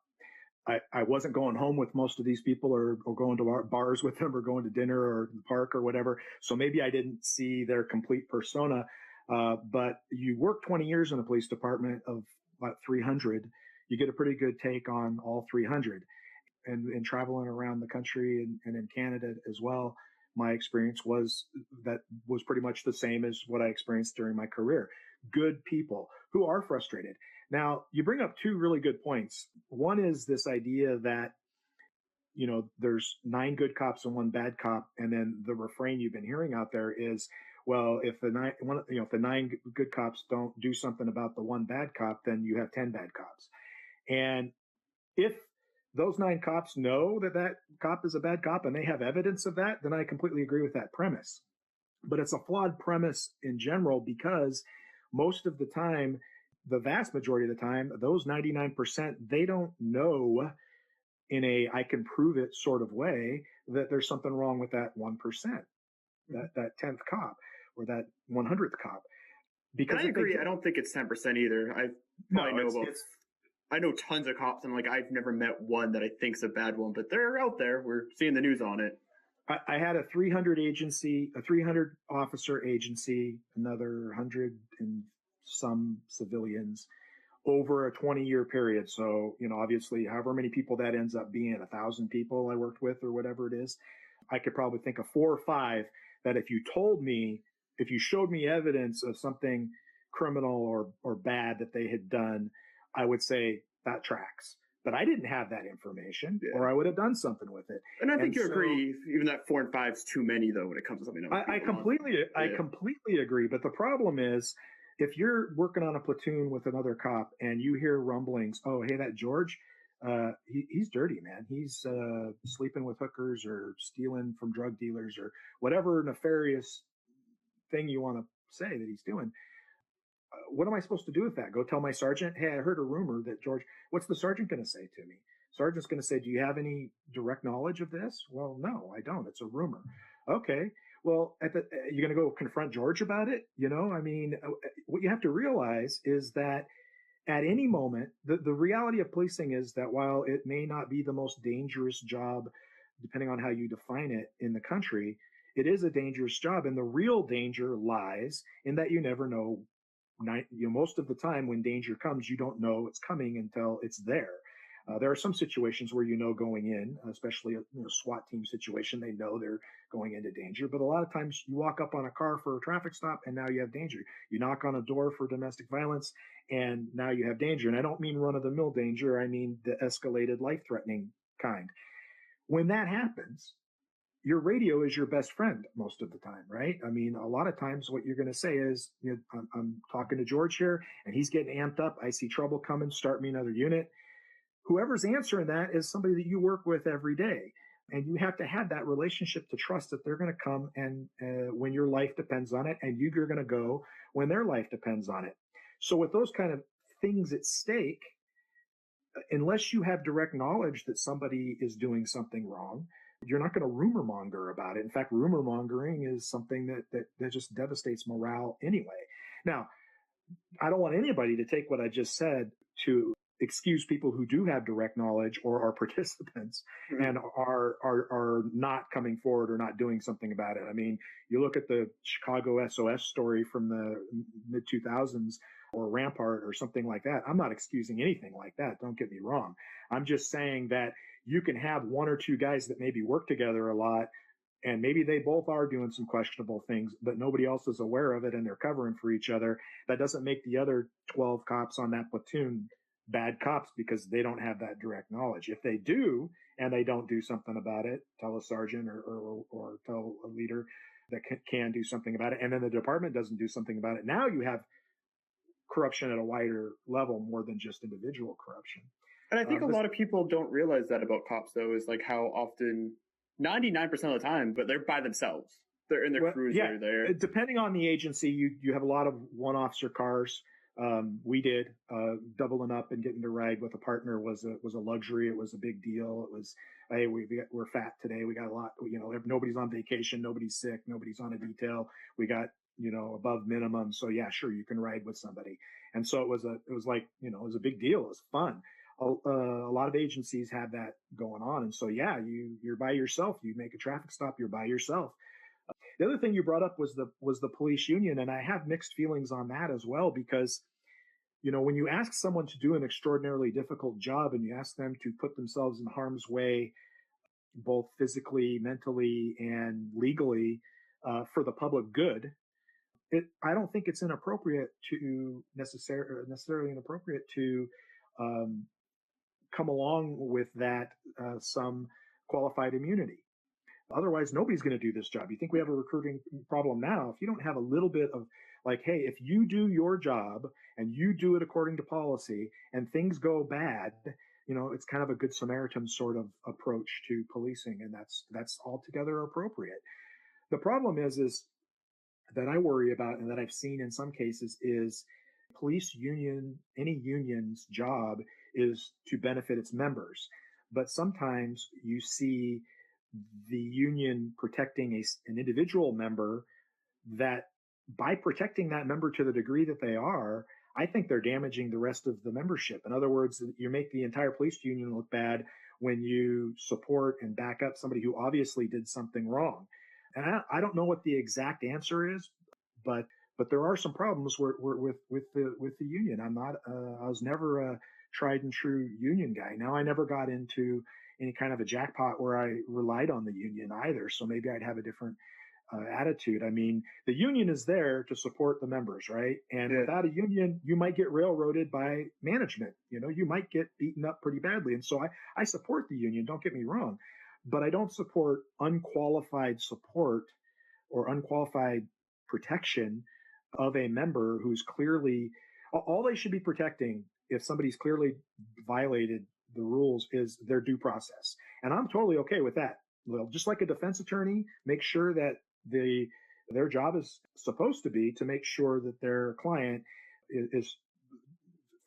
I wasn't going home with most of these people or going to bars with them or going to dinner or the park or whatever. So maybe I didn't see their complete persona. But you work 20 years in a police department of about 300, you get a pretty good take on all 300. And traveling around the country and in Canada as well, my experience was pretty much the same as what I experienced during my career. Good people who are frustrated. Now, you bring up two really good points. One is this idea that, there's 9 good cops and 1 bad cop. And then the refrain you've been hearing out there is, well, if the 9 good cops don't do something about the 1 bad cop, then you have 10 bad cops. And if those 9 cops know that cop is a bad cop and they have evidence of that, then I completely agree with that premise. But it's a flawed premise in general, because most of the time, the vast majority of the time, those 99%, they don't know in a I can prove it sort of way that there's something wrong with that 1%, that 10th cop or that 100th cop. Because and I agree. I don't think it's 10% either. I know tons of cops, and I've never met one that I think's a bad one, but they're out there. We're seeing the news on it. I had a 300 officer agency, another 100 and some civilians over a 20-year period. So, obviously, however many people that ends up being, 1,000 people I worked with or whatever it is, I could probably think of 4 or 5 that if you showed me evidence of something criminal or bad that they had done, I would say that tracks. But I didn't have that information, or I would have done something with it. And I think you agree, even that 4 and 5 is too many, though, when it comes to something else. I completely agree. But the problem is, if you're working on a platoon with another cop and you hear rumblings, oh, hey, that George, he's dirty, man. He's sleeping with hookers or stealing from drug dealers or whatever nefarious thing you want to say that he's doing. What am I supposed to do with that? Go tell my sergeant, hey, I heard a rumor that George, what's the sergeant going to say to me? Sergeant's going to say, do you have any direct knowledge of this? Well, no, I don't. It's a rumor. Okay. Well, you're going to go confront George about it? What you have to realize is that at any moment, the reality of policing is that while it may not be the most dangerous job, depending on how you define it in the country, it is a dangerous job. And the real danger lies in that you never know. Most of the time when danger comes, you don't know it's coming until it's there. There are some situations where going in, especially a SWAT team situation, they know they're going into danger. But a lot of times you walk up on a car for a traffic stop and now you have danger. You knock on a door for domestic violence and now you have danger. And I don't mean run-of-the-mill danger. I mean the escalated, life-threatening kind. When that happens, your radio is your best friend most of the time, right? A lot of times what you're going to say is, I'm talking to George here and he's getting amped up. I see trouble coming. Start me another unit. Whoever's answering that is somebody that you work with every day. And you have to have that relationship to trust that they're going to come and when your life depends on it, and you're going to go when their life depends on it. So with those kind of things at stake, unless you have direct knowledge that somebody is doing something wrong, you're not going to rumor monger about it. In fact, rumor mongering is something that just devastates morale anyway. Now, I don't want anybody to take what I just said to excuse people who do have direct knowledge or are participants and are not coming forward or not doing something about it. I mean, you look at the Chicago SOS story from the mid 2000s or Rampart or something like that. I'm not excusing anything like that. Don't get me wrong. I'm just saying that you can have one or two guys that maybe work together a lot, and maybe they both are doing some questionable things, but nobody else is aware of it and they're covering for each other. That doesn't make the other 12 cops on that platoon bad cops because they don't have that direct knowledge. If they do and they don't do something about it, tell a sergeant or tell a leader that can do something about it, and then the department doesn't do something about it. Now you have corruption at a wider level more than just individual corruption. And I think a lot of people don't realize that about cops, though, is like how often, 99% of the time, but they're by themselves. They're in their cruiser. They're depending on the agency, you have a lot of one officer cars. We did doubling up and getting to ride with a partner was a luxury. It was a big deal. It was, hey, we're fat today. We got a lot. Nobody's on vacation. Nobody's sick. Nobody's on a detail. We got above minimum. So yeah, sure, you can ride with somebody. And so it was a big deal. It was fun. A lot of agencies have that going on. And so, yeah, you're by yourself. You make a traffic stop, you're by yourself. The other thing you brought up was the police union. And I have mixed feelings on that as well, because, when you ask someone to do an extraordinarily difficult job and you ask them to put themselves in harm's way, both physically, mentally, and legally, for the public good, I don't think it's inappropriate to necessarily inappropriate to come along with that some qualified immunity. Otherwise, nobody's going to do this job. You think we have a recruiting problem now? If you don't have a little bit of like, hey, if you do your job and you do it according to policy and things go bad, it's kind of a good Samaritan sort of approach to policing, and that's altogether appropriate. The problem is that I worry about and that I've seen in some cases is police union, any union's job is to benefit its members. But sometimes you see the union protecting an individual member that by protecting that member to the degree that they are, I think they're damaging the rest of the membership. In other words, you make the entire police union look bad when you support and back up somebody who obviously did something wrong. And I don't know what the exact answer is, but there are some problems with the union. I was never a tried and true union guy. Now, I never got into any kind of a jackpot where I relied on the union either. So maybe I'd have a different attitude. I mean, the union is there to support the members, right? And without a union, you might get railroaded by management. You might get beaten up pretty badly. And so I support the union. Don't get me wrong, but I don't support unqualified support or unqualified protection of a member who's clearly, all they should be protecting if somebody's clearly violated the rules is their due process. And I'm totally okay with that. Well, just like a defense attorney, make sure that their job is supposed to be to make sure that their client is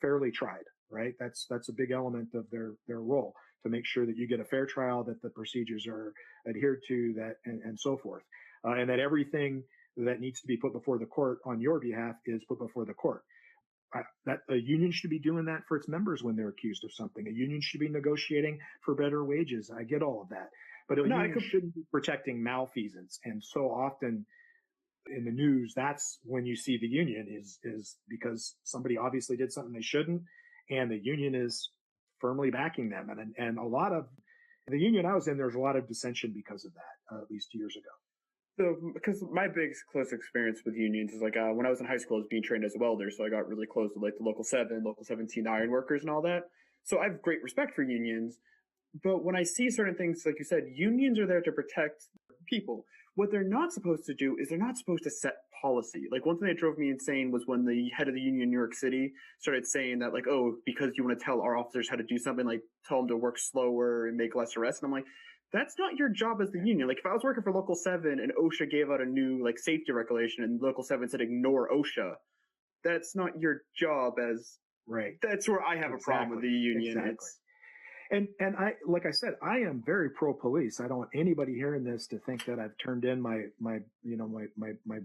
fairly tried, right? That's a big element of their role, to make sure that you get a fair trial, that the procedures are adhered to, that and so forth, and that everything that needs to be put before the court on your behalf is put before the court. That a union should be doing that for its members when they're accused of something. A union should be negotiating for better wages. I get all of that, but a union shouldn't be protecting malfeasance. And so often in the news, that's when you see the union is because somebody obviously did something they shouldn't, and the union is firmly backing them. And a lot of the union I was in, there was a lot of dissension because of that, at least years ago. So, because my big close experience with unions is like when I was in high school, I was being trained as a welder, so I got really close to like the local 7, local 17 iron workers and all that. So I have great respect for unions, but when I see certain things, like you said, unions are there to protect people. What they're not supposed to do is they're not supposed to set policy. Like one thing that drove me insane was when the head of the union in New York City started saying that like, oh, because you want to tell our officers how to do something, like tell them to work slower and make less arrests. And I'm like, that's not your job as the union. Like if I was working for Local 7 and OSHA gave out a new like safety regulation and Local 7 said ignore OSHA, that's not your job as right. That's where I have a problem with the union. Exactly. And I, like I said, I am very pro police. I don't want anybody hearing this to think that I've turned in my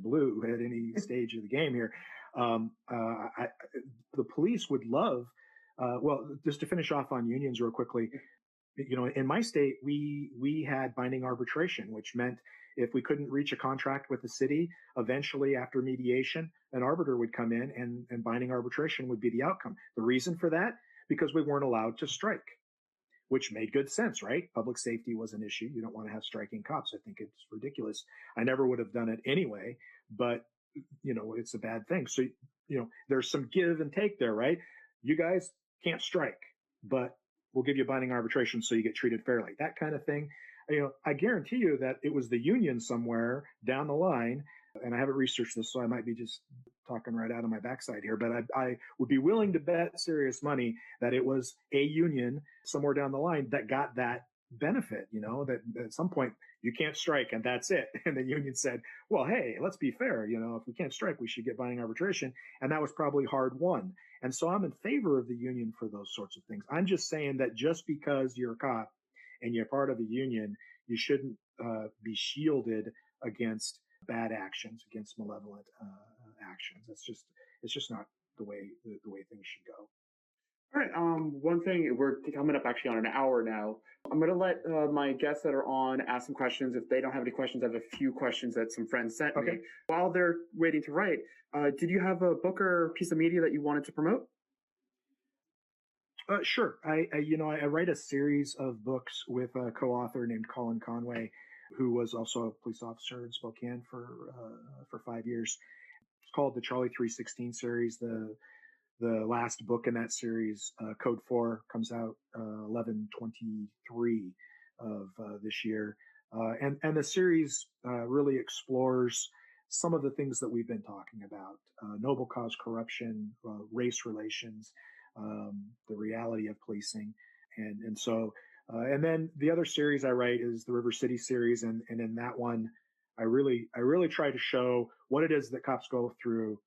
blue at any stage of the game here. The police would love Well, just to finish off on unions real quickly, in my state, we had binding arbitration, which meant if we couldn't reach a contract with the city, eventually after mediation, an arbiter would come in and binding arbitration would be the outcome. The reason for that, because we weren't allowed to strike, which made good sense, right? Public safety was an issue. You don't want to have striking cops. I think it's ridiculous. I never would have done it anyway, but it's a bad thing. So, there's some give and take there, right? You guys can't strike, but we'll give you binding arbitration so you get treated fairly. That kind of thing. I guarantee you that it was the union somewhere down the line, and I haven't researched this, so I might be just talking right out of my backside here, but I would be willing to bet serious money that it was a union somewhere down the line that got that benefit, that at some point you can't strike and that's it. And the union said, well, hey, let's be fair. If we can't strike, we should get binding arbitration. And that was probably hard won. And so I'm in favor of the union for those sorts of things. I'm just saying that just because you're a cop and you're part of a union, you shouldn't be shielded against bad actions, against malevolent actions. It's just not the way things should go. All right. One thing, we're coming up actually on an hour now. I'm going to let my guests that are on ask some questions. If they don't have any questions, I have a few questions that some friends sent me. While they're waiting to write, did you have a book or piece of media that you wanted to promote? Sure. I write a series of books with a co-author named Colin Conway, who was also a police officer in Spokane for 5 years. It's called the Charlie 316 series. The last book in that series, Code 4, comes out 11/23 of this year. And the series really explores some of the things that we've been talking about: noble cause corruption, race relations, the reality of policing. And then the other series I write is the River City series. And in that one, I really try to show what it is that cops go through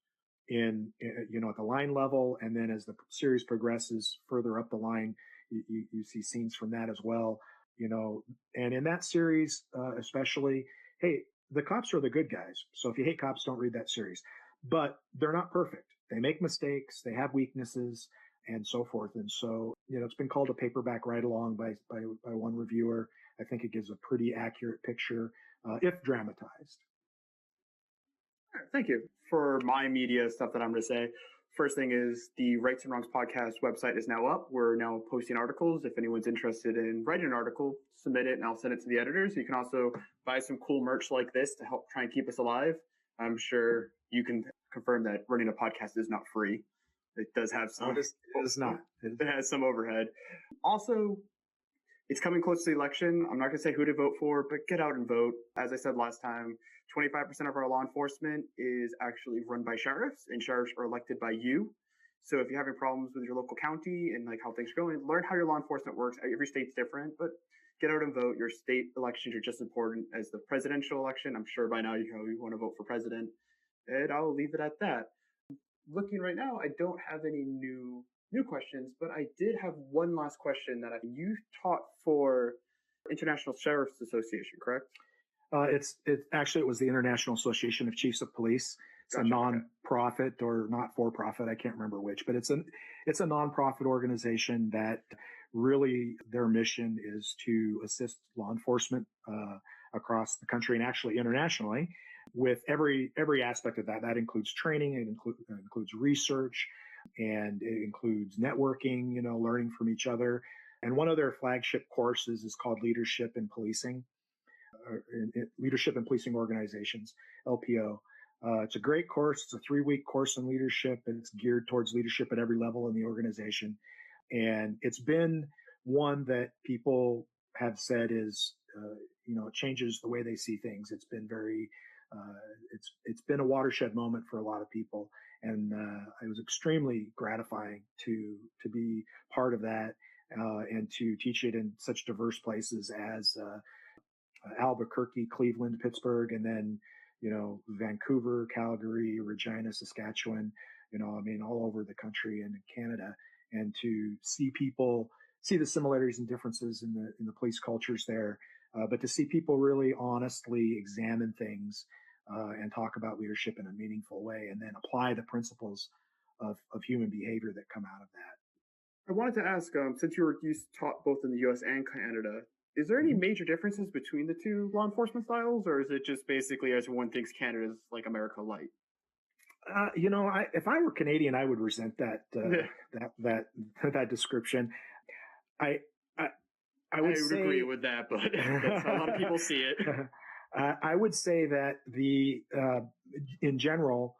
at the line level. And then as the series progresses further up the line, you see scenes from that as well. And in that series, especially, hey, the cops are the good guys. So if you hate cops, don't read that series, but they're not perfect. They make mistakes, they have weaknesses, and so forth. And so, it's been called a paperback ride along by one reviewer. I think it gives a pretty accurate picture, if dramatized. Thank you. For my media stuff that I'm going to say, first thing is the Rights and Wrongs podcast website is now up. We're now posting articles. If anyone's interested in writing an article, submit it and I'll send it to the editors. You can also buy some cool merch like this to help try and keep us alive. I'm sure you can confirm that running a podcast is not free. It does have some. It is not. It has some overhead. Also, it's coming close to the election. I'm not going to say who to vote for, but get out and vote. As I said last time, 25% of our law enforcement is actually run by sheriffs, and sheriffs are elected by you. So if you're having problems with your local county and like how things are going, learn how your law enforcement works. Every state's different, but get out and vote. Your state elections are just important as the presidential election. I'm sure by now you want to vote for president, and I'll leave it at that. Looking right now, I don't have any new questions, but I did have one last question that you taught for International Sheriffs Association, correct? It was the International Association of Chiefs of Police. It's a non-profit or not for profit. I can't remember which, but it's a non-profit organization that really their mission is to assist law enforcement across the country and actually internationally with every aspect of that. That includes training, it includes research, and it includes networking, learning from each other. And one of their flagship courses is called Leadership in Policing, Leadership in Policing Organizations, LPO. It's a great course. It's a 3-week course in leadership, and it's geared towards leadership at every level in the organization. And it's been one that people have said is, it changes the way they see things. It's been it's been a watershed moment for a lot of people. And it was extremely gratifying to be part of that and to teach it in such diverse places as Albuquerque, Cleveland, Pittsburgh, and then, Vancouver, Calgary, Regina, Saskatchewan, all over the country and in Canada, and to see the similarities and differences in the police cultures there, but to see people really honestly examine things and talk about leadership in a meaningful way, and then apply the principles of human behavior that come out of that. I wanted to ask, since you taught both in the U.S. and Canada, is there any Mhm. major differences between the two law enforcement styles, or is it just basically everyone thinks Canada's like America light? If I were Canadian, I would resent Yeah, that that description. I, I, I I would would agree say, with that, but that's how a lot of people see it. I would say that in general,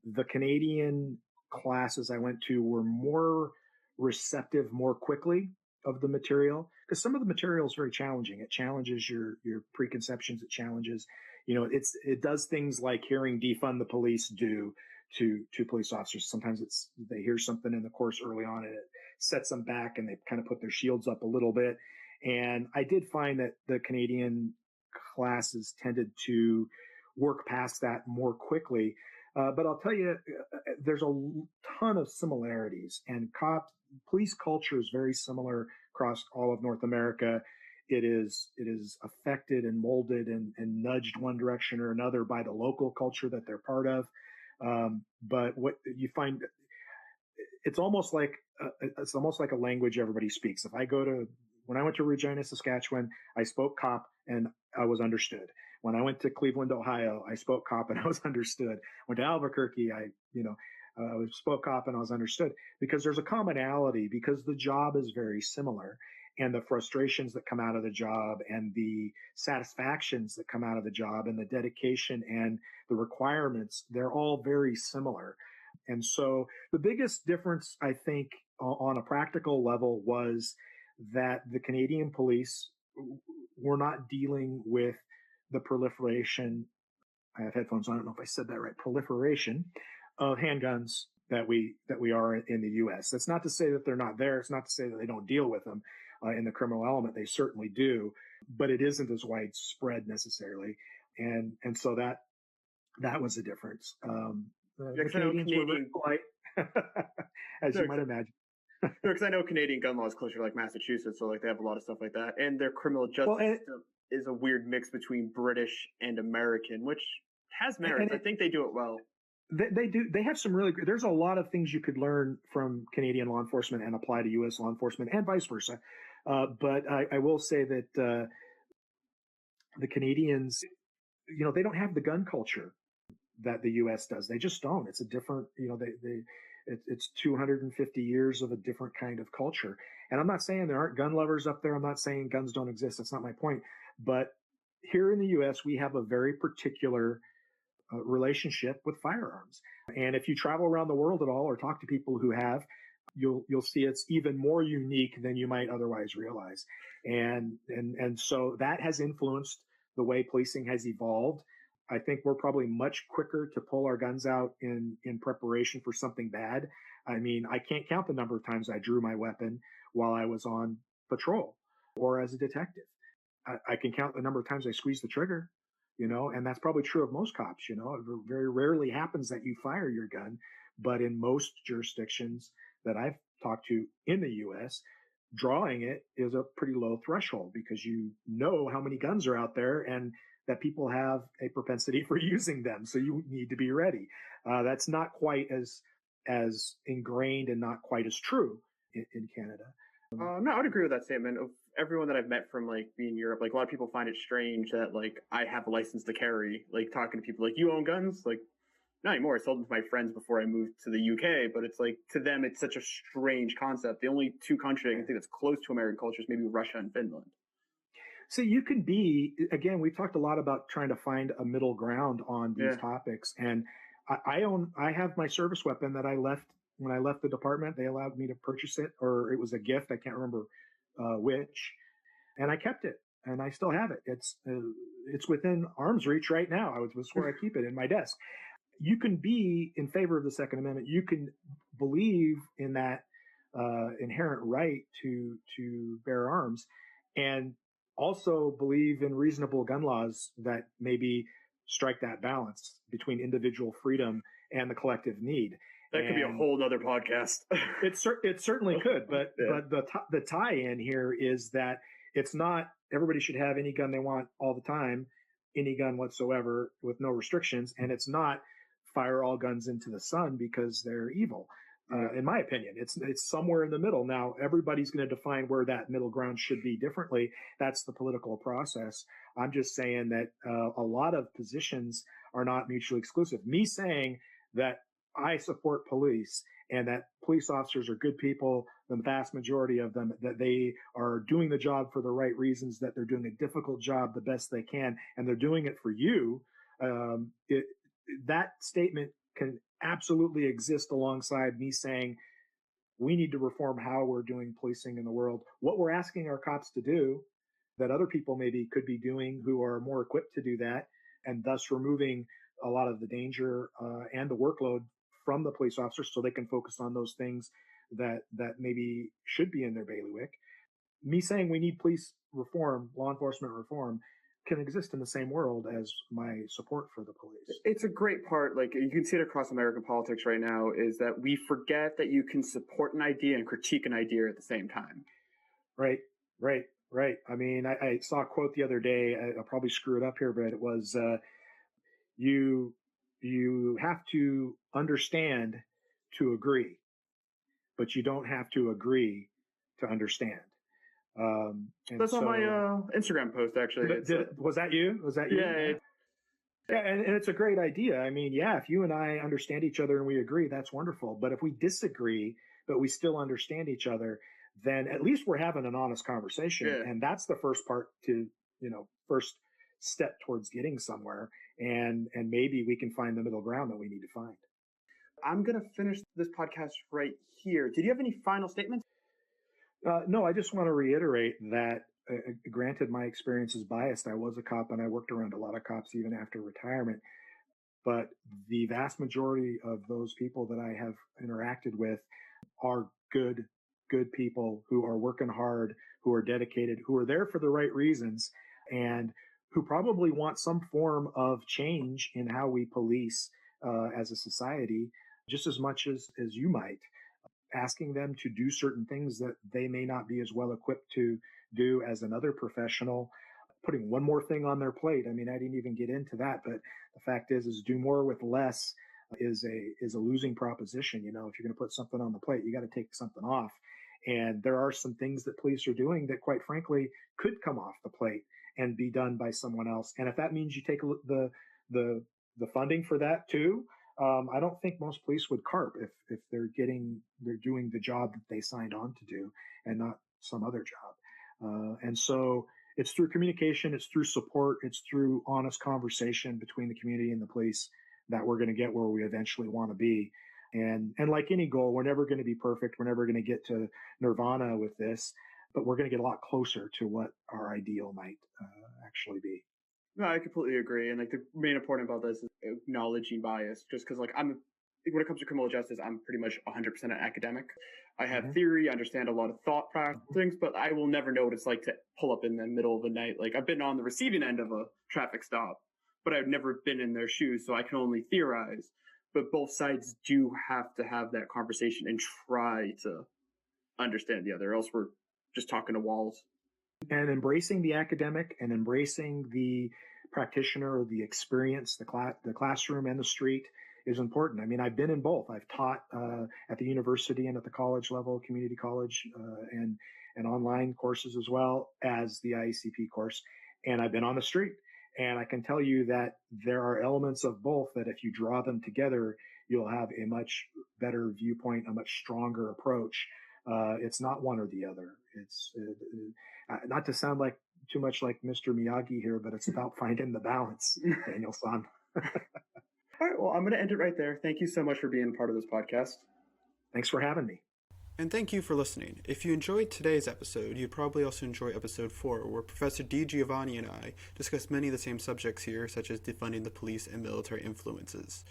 the Canadian classes I went to were more receptive more quickly of the material, because some of the material is very challenging. It challenges your preconceptions. It challenges, it does things like hearing defund the police do to police officers. Sometimes they hear something in the course early on and it sets them back and they kind of put their shields up a little bit. And I did find that the Canadian classes tended to work past that more quickly. But I'll tell you, there's a ton of similarities, and police culture is very similar across all of North America. It is affected and molded and nudged one direction or another by the local culture that they're part of. But what you find, it's almost like a language everybody speaks. When I went to Regina, Saskatchewan, I spoke cop and I was understood. When I went to Cleveland, Ohio, I spoke cop and I was understood. Went to Albuquerque, I spoke cop and I was understood, because there's a commonality, because the job is very similar, and the frustrations that come out of the job and the satisfactions that come out of the job and the dedication and the requirements, they're all very similar. And so the biggest difference, I think, on a practical level was that the Canadian police were not dealing with the proliferation. I have headphones on. I don't know if I said that right. Proliferation of handguns that we are in the U.S. That's not to say that they're not there. It's not to say that they don't deal with them in the criminal element. They certainly do, but it isn't as widespread necessarily. And so that was a difference. Yeah, The because I know Canadians were very Canadian, polite, as no, you might imagine. because I know Canadian gun law is closer to like Massachusetts, so like they have a lot of stuff like that, and their criminal Well, justice system is a weird mix between British and American, which has merits. and I think they do it well. they do. They have some really. There's a lot of things you could learn from Canadian law enforcement and apply to U.S. law enforcement, and vice versa. But I will say that the Canadians, they don't have the gun culture that the U.S. does. They just don't. It's a different. It's 250 years of a different kind of culture. And I'm not saying there aren't gun lovers up there. I'm not saying guns don't exist. That's not my point. But here in the U.S., we have a very particular relationship with firearms. And if you travel around the world at all or talk to people who have, you'll see it's even more unique than you might otherwise realize. And so that has influenced the way policing has evolved. I think we're probably much quicker to pull our guns out in preparation for something bad. I mean, I can't count the number of times I drew my weapon while I was on patrol or as a detective. I can count the number of times I squeezed the trigger, and that's probably true of most cops. It very rarely happens that you fire your gun, but in most jurisdictions that I've talked to in the U.S., drawing it is a pretty low threshold, because you know how many guns are out there and that people have a propensity for using them. So you need to be ready. That's not quite as ingrained and not quite as true in Canada. No, I would agree with that statement. Of everyone that I've met from like being in Europe, like a lot of people find it strange that like I have a license to carry. Like talking to people, like you own guns, like not anymore. I sold them to my friends before I moved to the UK, but it's like to them it's such a strange concept. The only two countries I can think that's close to American culture is maybe Russia and Finland. So you can again, we've talked a lot about trying to find a middle ground on these Yeah, topics. And I have my service weapon that I left when I left the department. They allowed me to purchase it, or it was a gift. I can't remember which, and I kept it and I still have it. It's within arm's reach right now. Was where I keep it in my desk. You can be in favor of the Second Amendment. You can believe in that inherent right to bear arms, and also believe in reasonable gun laws that maybe strike that balance between individual freedom and the collective need. that could be a And whole other podcast. it certainly could, but Yeah. the tie-in here is that it's not everybody should have any gun they want all the time, any gun whatsoever with no restrictions, and it's not fire all guns into the sun because they're evil. In my opinion, it's somewhere in the middle. Now, everybody's going to define where that middle ground should be differently. That's the political process. I'm just saying that a lot of positions are not mutually exclusive. Me saying that I support police and that police officers are good people, the vast majority of them, that they are doing the job for the right reasons, that they're doing a difficult job the best they can, and they're doing it for you. That statement can absolutely exist alongside me saying we need to reform how we're doing policing in the world. What we're asking our cops to do that other people maybe could be doing who are more equipped to do that, and thus removing a lot of the danger and the workload from the police officers so they can focus on those things that maybe should be in their bailiwick. Me saying we need police reform, law enforcement reform, can exist in the same world as my support for the police. It's a great part. Like, you can see it across American politics right now, is that we forget that you can support an idea and critique an idea at the same time. Right. I mean, I saw a quote the other day. I'll probably screw it up here, but it was, you have to understand to agree, but you don't have to agree to understand. That's on my Instagram post, actually. Was that you? Was that you? Yeah, and it's a great idea. I mean, yeah, if you and I understand each other and we agree, that's wonderful. But if we disagree, but we still understand each other, then at least we're having an honest conversation. Yeah. And that's the first part to, first step towards getting somewhere. And maybe we can find the middle ground that we need to find. I'm going to finish this podcast right here. Did you have any final statements? No, I just want to reiterate that, granted, my experience is biased. I was a cop and I worked around a lot of cops even after retirement. But the vast majority of those people that I have interacted with are good people who are working hard, who are dedicated, who are there for the right reasons, and who probably want some form of change in how we police as a society, just as much as you might. Asking them to do certain things that they may not be as well equipped to do as another professional, putting one more thing on their plate. I mean, I didn't even get into that, but the fact is do more with less is a losing proposition. If you're going to put something on the plate, you got to take something off. And there are some things that police are doing that, quite frankly, could come off the plate and be done by someone else. And if that means you take the funding for that too, I don't think most police would carp if they're doing the job that they signed on to do and not some other job. And so it's through communication, it's through support, it's through honest conversation between the community and the police that we're going to get where we eventually want to be. And like any goal, we're never going to be perfect. We're never going to get to nirvana with this, but we're going to get a lot closer to what our ideal might actually be. No, I completely agree. And the main important about this is acknowledging bias, just because when it comes to criminal justice, I'm pretty much 100% an academic. I have theory, I understand a lot of thought practice things, but I will never know what it's like to pull up in the middle of the night. I've been on the receiving end of a traffic stop, but I've never been in their shoes, so I can only theorize. But both sides do have to have that conversation and try to understand the other, else we're just talking to walls. And embracing the academic and embracing the practitioner, the experience, the classroom and the street is important. I mean, I've been in both. I've taught at the university and at the college level, community college, and online courses as well as the IACP course. And I've been on the street. And I can tell you that there are elements of both that if you draw them together, you'll have a much better viewpoint, a much stronger approach. It's not one or the other. It's not to sound too much like Mr. Miyagi here, but it's about finding the balance, Daniel-san. All right. Well, I'm going to end it right there. Thank you so much for being a part of this podcast. Thanks for having me. And thank you for listening. If you enjoyed today's episode, you'd probably also enjoy episode 4, where Professor D. Giovanni and I discuss many of the same subjects here, such as defunding the police and military influences.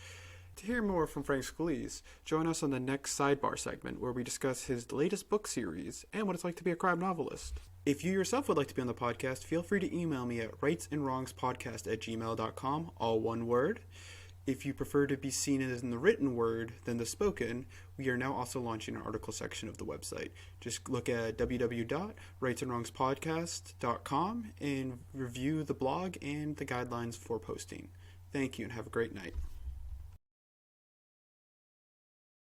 To hear more from Frank Scalise, join us on the next Sidebar segment, where we discuss his latest book series and what it's like to be a crime novelist. If you yourself would like to be on the podcast, feel free to email me at rightsandwrongspodcast@gmail.com, all one word. If you prefer to be seen as in the written word than the spoken, we are now also launching an article section of the website. Just look at www.rightsandwrongspodcast.com and review the blog and the guidelines for posting. Thank you and have a great night.